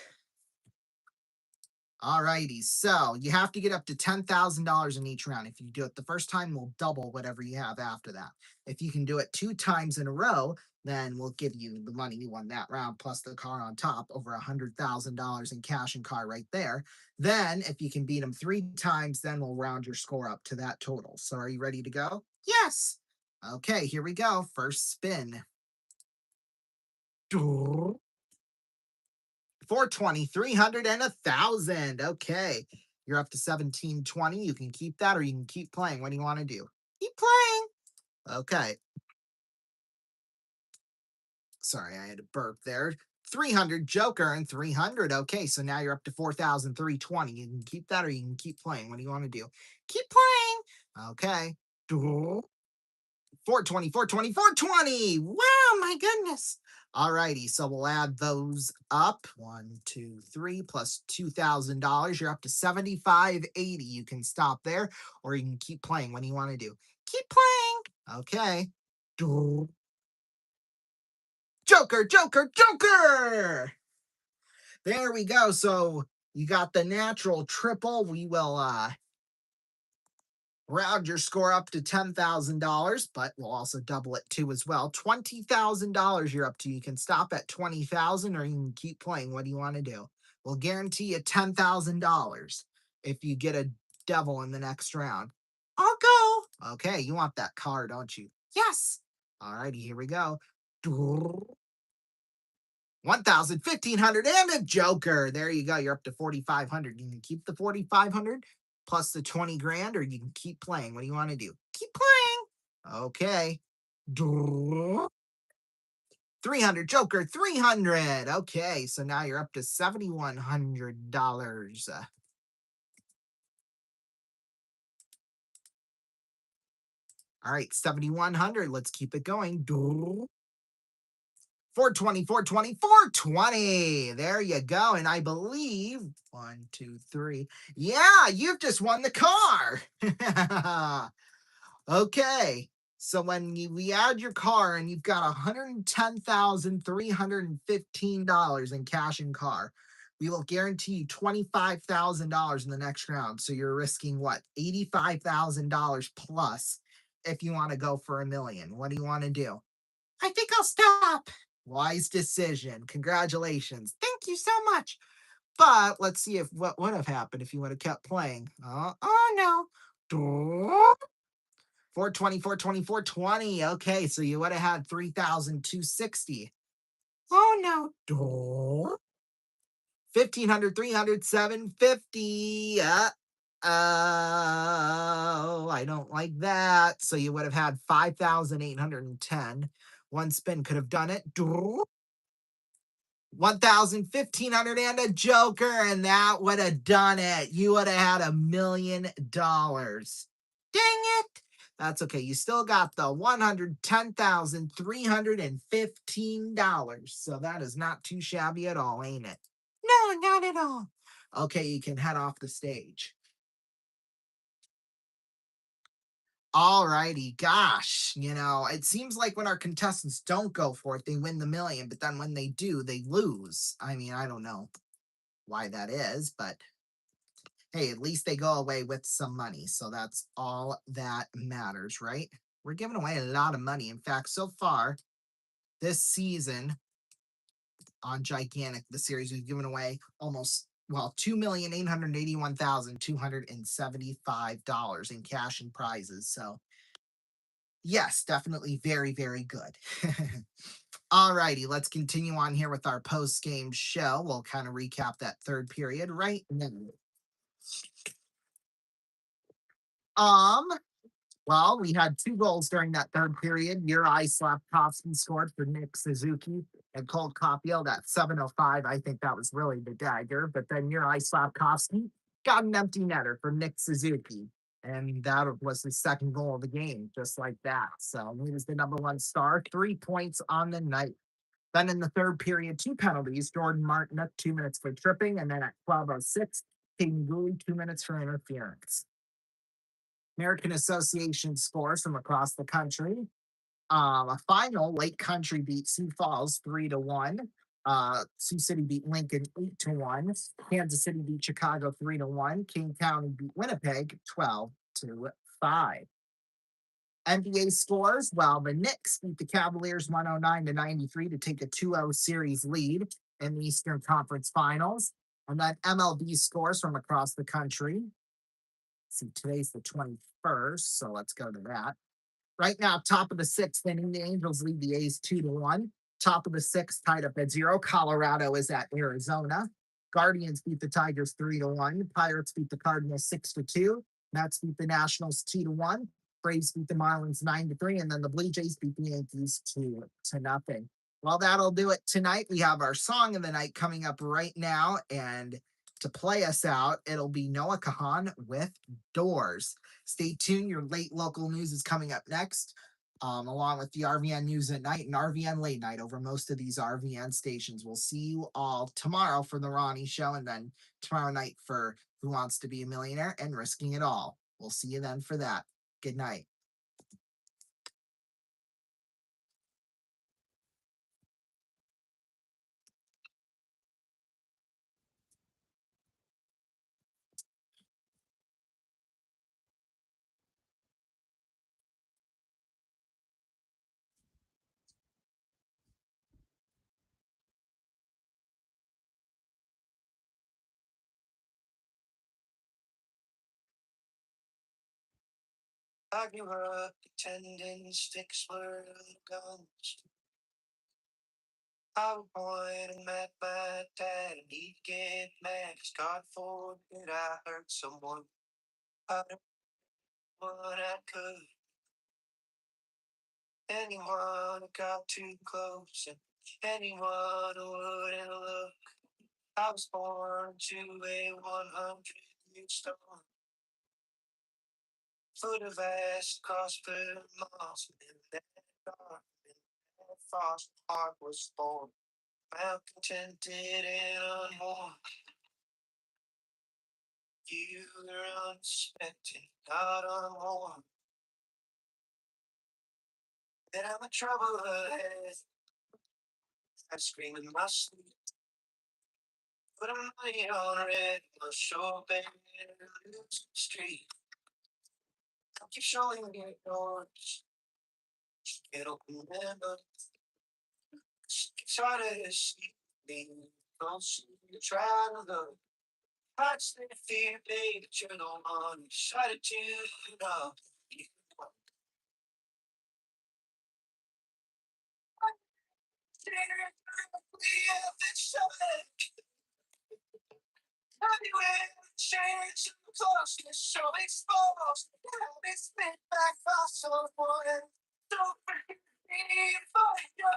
Alrighty, so you have to get up to $10,000 in each round. If you do it the first time, we'll double whatever you have after that. If you can do it 2 times in a row, then we'll give you the money you won that round plus the car on top, over $100,000 in cash and car right there. Then if you can beat them 3 times, then we'll round your score up to that total. So are you ready to go? Yes. Okay, here we go. First spin. 420, 300, and 1,000. Okay. You're up to 1720. You can keep that or you can keep playing. What do you want to do? Keep playing. Okay. Sorry, I had a burp there. 300 Joker and 300. Okay, so now you're up to 4,320. You can keep that or you can keep playing. What do you want to do? Keep playing. Okay. 420, 420, 420. Wow, my goodness. Alrighty, so we'll add those up. 1, 2, 3 plus $2,000. You're up to 7,580. You can stop there or you can keep playing. What do you want to do? Keep playing. Okay. Joker, Joker, Joker. There we go. So you got the natural triple. We will round your score up to $10,000, but we'll also double it too as well. $20,000 you're up to. You can stop at 20,000 or you can keep playing. What do you want to do? We'll guarantee you $10,000 if you get a devil in the next round. I'll go. Okay, you want that car, don't you? Yes. Alrighty, here we go. 1,000, 1,500, and a joker. There you go. You're up to 4,500. You can keep the 4,500 plus the 20 grand, or you can keep playing. What do you want to do? Keep playing. Okay. 300, joker, 300. Okay, so now you're up to $7,100. All right, 7,100. Let's keep it going. 420, 420, 420. There you go. And I believe 1, 2, 3. Yeah, you've just won the car. Okay. So when we add your car and you've got $110,315 in cash and car, we will guarantee you $25,000 in the next round. So you're risking what? $85,000 plus if you want to go for $1 million. What do you want to do? I think I'll stop. Wise decision. Congratulations. Thank you so much. But let's see if what would have happened if you would have kept playing. Oh no. 420, 420, 420. Okay, so you would have had 3,260. Oh no. 1,500, 300, 750. Oh, I don't like that. So you would have had 5,810. One spin could have done it. 1,000, 1,500, and a joker, and that would have done it. You would have had $1 million. Dang it. That's okay. You still got the $110,315. So that is not too shabby at all, ain't it? No, not at all. Okay, you can head off the stage. All righty, gosh, it seems like when our contestants don't go for it, they win the million, but then when they do, they lose. I mean, I don't know why that is, but hey, at least they go away with some money. So that's all that matters, right? We're giving away a lot of money. In fact, so far this season on Gigantic, the series, we've given away almost $2,881,275 in cash and prizes. So yes, definitely very, very good. All righty, let's continue on here with our post-game show. We'll kind of recap that third period right now. Well, we had 2 goals during that third period. Uri Slavkovsky scored for Nick Suzuki, and Cole Caulfield at 7:05. I think that was really the dagger. But then Uri Slavkovsky got an empty netter for Nick Suzuki, and that was his second goal of the game, just like that. So he was the number 1 star, 3 points on the night. Then in the third period, 2 penalties. Jordan Martin, 2 minutes for tripping, and then at 12:06, King Gooley, 2 minutes for interference. American Association scores from across the country. A final, Lake Country beat Sioux Falls 3-1. Sioux City beat Lincoln 8-1. Kansas City beat Chicago 3-1. King County beat Winnipeg 12-5. NBA scores, well, the Knicks beat the Cavaliers 109-93 to take a 2-0 series lead in the Eastern Conference Finals. And then MLB scores from across the country. See, today's the 21st, so let's go to that. Right now, top of the 6th inning, the Angels lead the A's 2-1. Top of the 6th, tied up at 0. Colorado is at Arizona. Guardians beat the Tigers 3-1. Pirates beat the Cardinals 6-2. Mets beat the Nationals 2-1. Braves beat the Marlins 9-3, and then the Blue Jays beat the Yankees 2-0. Well, that'll do it tonight. We have our song of the night coming up right now, and to play us out, it'll be Noah Kahan with Doors. Stay tuned. Your late local news is coming up next, along with the RVN News at Night and RVN Late Night over most of these RVN stations. We'll see you all tomorrow for the Ronnie Show, and then tomorrow night for Who Wants to Be a Millionaire and Risking It All. We'll see you then for that. Good night. I grew up attending sticks were guns. I was born and met my dad, and he'd get mad 'cause God forbid I hurt someone. I don't what I could. Anyone who got too close, and anyone who wouldn't look. I was born to a 100-year storm. Foot of ass across the moss, and that dark, and that frost heart was born. Malcontented and unborn. You were unsuspecting, not unwarned. That I'm a trouble ahead. I scream in my sleep. Put a money on red, my show bed, lose the street. I'll keep showing me yours. Can't remember. It's harder to see me. Don't see you try to look. I still fear, baby, but you're the one who decided to love. You everywhere, change, closeness, so exposed. Now it's been back for someone. Don't forget me for you.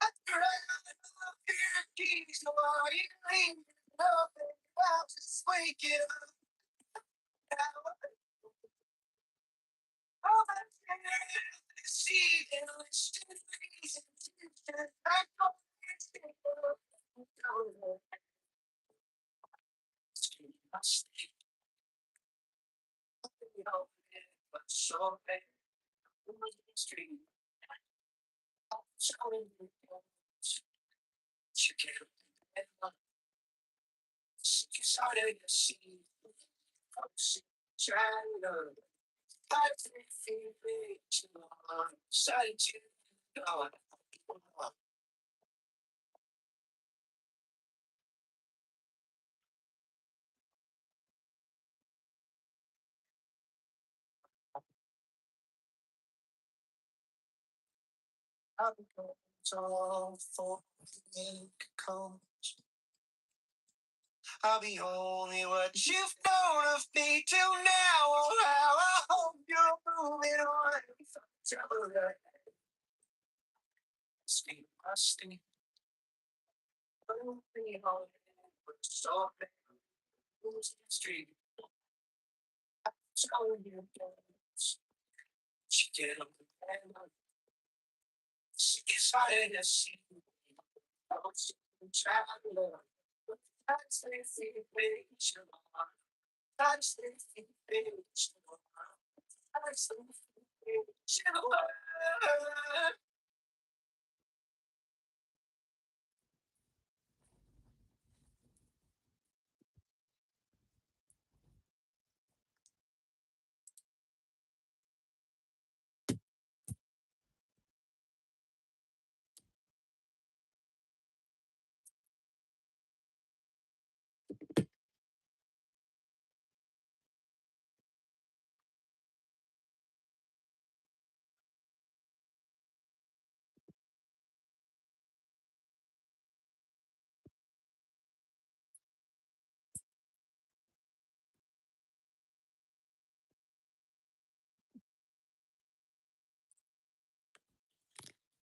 After I love your keys, no are you leaving? Nothing about this waking up now. All my fears, deceiving, listed reasons. I don't so bad. Street. Showing you you can't started to see trying to fight to decided to go. I'm going so for come. I'll be only what you've known of me till now. Oh, how I hope you're moving on. Trouble that sleep, I sleep. Only on so bad. Who's the street? So you don't. She get up and excited to see you. I was traveling. I stay patient. I stay patient. I stay patient.